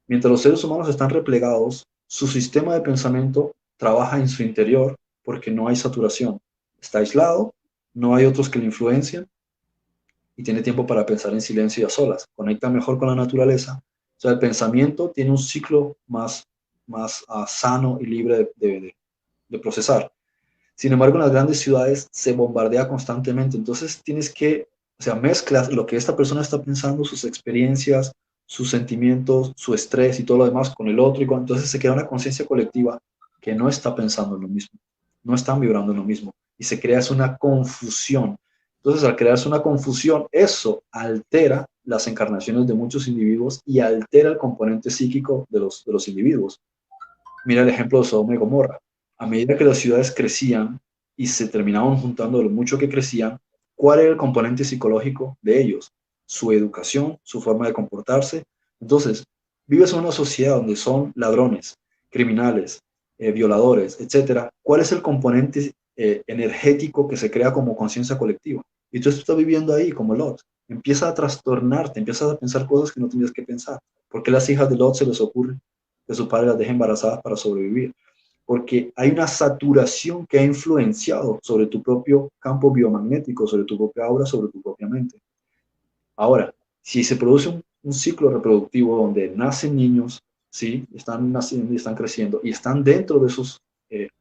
Mientras los seres humanos están replegados, su sistema de pensamiento trabaja en su interior porque no hay saturación. Está aislado, no hay otros que le influencian y tiene tiempo para pensar en silencio y a solas. Conecta mejor con la naturaleza. O sea, el pensamiento tiene un ciclo más sano y libre de procesar. Sin embargo, en las grandes ciudades se bombardea constantemente. Entonces tienes que, o sea, mezclas lo que esta persona está pensando, sus experiencias, sus sentimientos, su estrés y todo lo demás con el otro. Y entonces se crea una conciencia colectiva que no está pensando en lo mismo, no están vibrando en lo mismo. Y se crea una confusión. Entonces, al crearse una confusión, eso altera las encarnaciones de muchos individuos y altera el componente psíquico de los individuos. Mira el ejemplo de Sodoma y Gomorra. A medida que las ciudades crecían y se terminaban juntando de lo mucho que crecían, ¿cuál era el componente psicológico de ellos? Su educación, su forma de comportarse. Entonces, vives en una sociedad donde son ladrones, criminales, violadores, etcétera. ¿Cuál es el componente energético que se crea como conciencia colectiva? Y tú estás viviendo ahí como Lot. Empieza a trastornarte, empiezas a pensar cosas que no tenías que pensar. ¿Por qué las hijas de Lot se les ocurre que su padre las deje embarazadas para sobrevivir? Porque hay una saturación que ha influenciado sobre tu propio campo biomagnético, sobre tu propia aura, sobre tu propia mente. Ahora, si se produce un ciclo reproductivo donde nacen niños, ¿sí? Están naciendo y están creciendo y están dentro de esos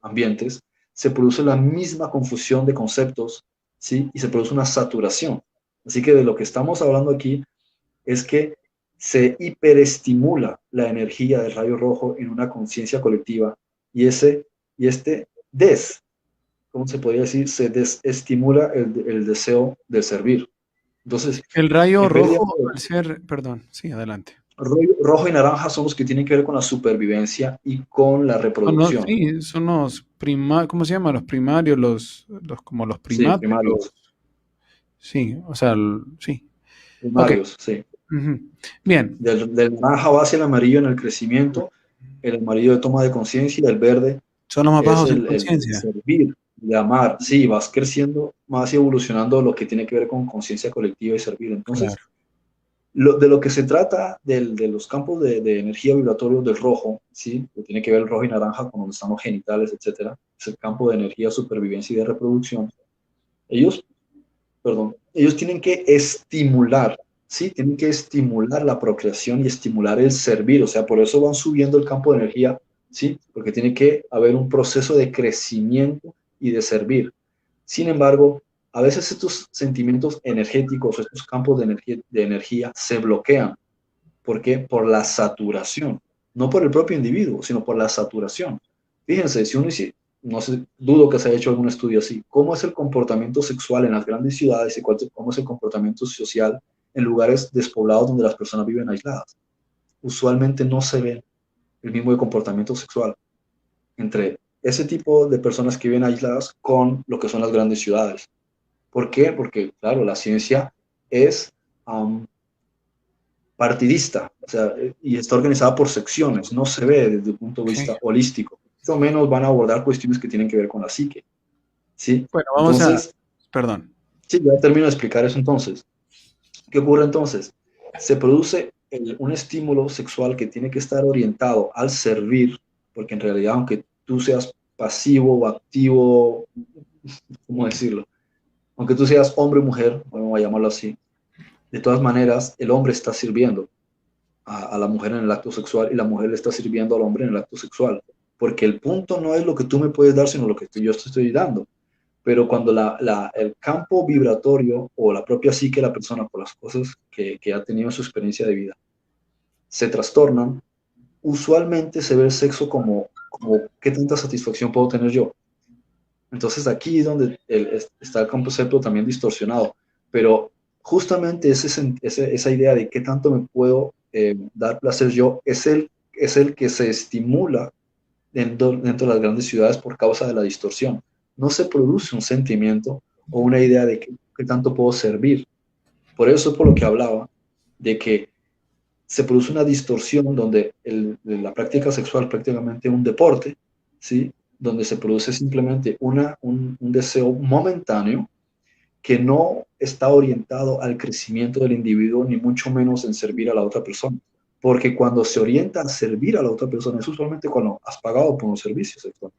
ambientes, se produce la misma confusión de conceptos, ¿sí? Y se produce una saturación. Así que de lo que estamos hablando aquí es que se hiperestimula la energía del rayo rojo en una conciencia colectiva y ¿cómo se podría decir? Se desestimula el deseo de servir. Entonces, el rayo rojo, al ser, perdón, sí, adelante. Rojo y naranja son los que tienen que ver con la supervivencia y con la reproducción. Sí, son los primarios, ¿cómo se llama? Los primarios, como los primates. Sí, primarios. Sí, o sea, sí. Primarios, okay. Sí. Bien. Del naranja va hacia el amarillo en el crecimiento, el amarillo de toma de conciencia y el verde son los más bajos en conciencia. servir, de amar, sí, vas creciendo más y evolucionando lo que tiene que ver con conciencia colectiva y servir. Entonces, de lo que se trata de los campos de energía vibratoria del rojo, ¿sí? Que tiene que ver el rojo y naranja con donde están los genitales, etcétera, es el campo de energía, supervivencia y de reproducción. Ellos tienen que estimular, ¿sí? Tienen que estimular la procreación y estimular el servir, o sea, por eso van subiendo el campo de energía, ¿sí? Porque tiene que haber un proceso de crecimiento y de servir. Sin embargo, a veces estos sentimientos energéticos, estos campos de energía se bloquean. ¿Por qué? Por la saturación. No por el propio individuo, sino por la saturación. Fíjense, si uno dice, no sé, dudo que se haya hecho algún estudio así, ¿cómo es el comportamiento sexual en las grandes ciudades y cómo es el comportamiento social en lugares despoblados donde las personas viven aisladas? Usualmente no se ve el mismo comportamiento sexual entre ese tipo de personas que viven aisladas con lo que son las grandes ciudades. ¿Por qué? Porque, claro, la ciencia es partidista, o sea, y está organizada por secciones, no se ve desde el punto de vista holístico. Mucho menos van a abordar cuestiones que tienen que ver con la psique. ¿Sí? Bueno, vamos perdón. Sí, ya termino de explicar eso entonces. ¿Qué ocurre entonces? Se produce un estímulo sexual que tiene que estar orientado al servir, porque en realidad, aunque tú seas pasivo o activo, ¿cómo decirlo? Aunque tú seas hombre o mujer, vamos a llamarlo así, de todas maneras, el hombre está sirviendo a la mujer en el acto sexual y la mujer le está sirviendo al hombre en el acto sexual. Porque el punto no es lo que tú me puedes dar, sino lo que yo te estoy dando. Pero cuando el campo vibratorio o la propia psique de la persona, por las cosas que ha tenido en su experiencia de vida, se trastornan, usualmente se ve el sexo como ¿qué tanta satisfacción puedo tener yo? Entonces aquí es donde está el concepto también distorsionado. Pero justamente esa idea de qué tanto me puedo dar placer yo es el que se estimula dentro de las grandes ciudades por causa de la distorsión. No se produce un sentimiento o una idea de qué tanto puedo servir. Por eso es por lo que hablaba de que se produce una distorsión donde la práctica sexual es prácticamente un deporte, ¿sí? Donde se produce simplemente un deseo momentáneo que no está orientado al crecimiento del individuo, ni mucho menos en servir a la otra persona. Porque cuando se orienta a servir a la otra persona, es usualmente cuando has pagado por un servicio sexual.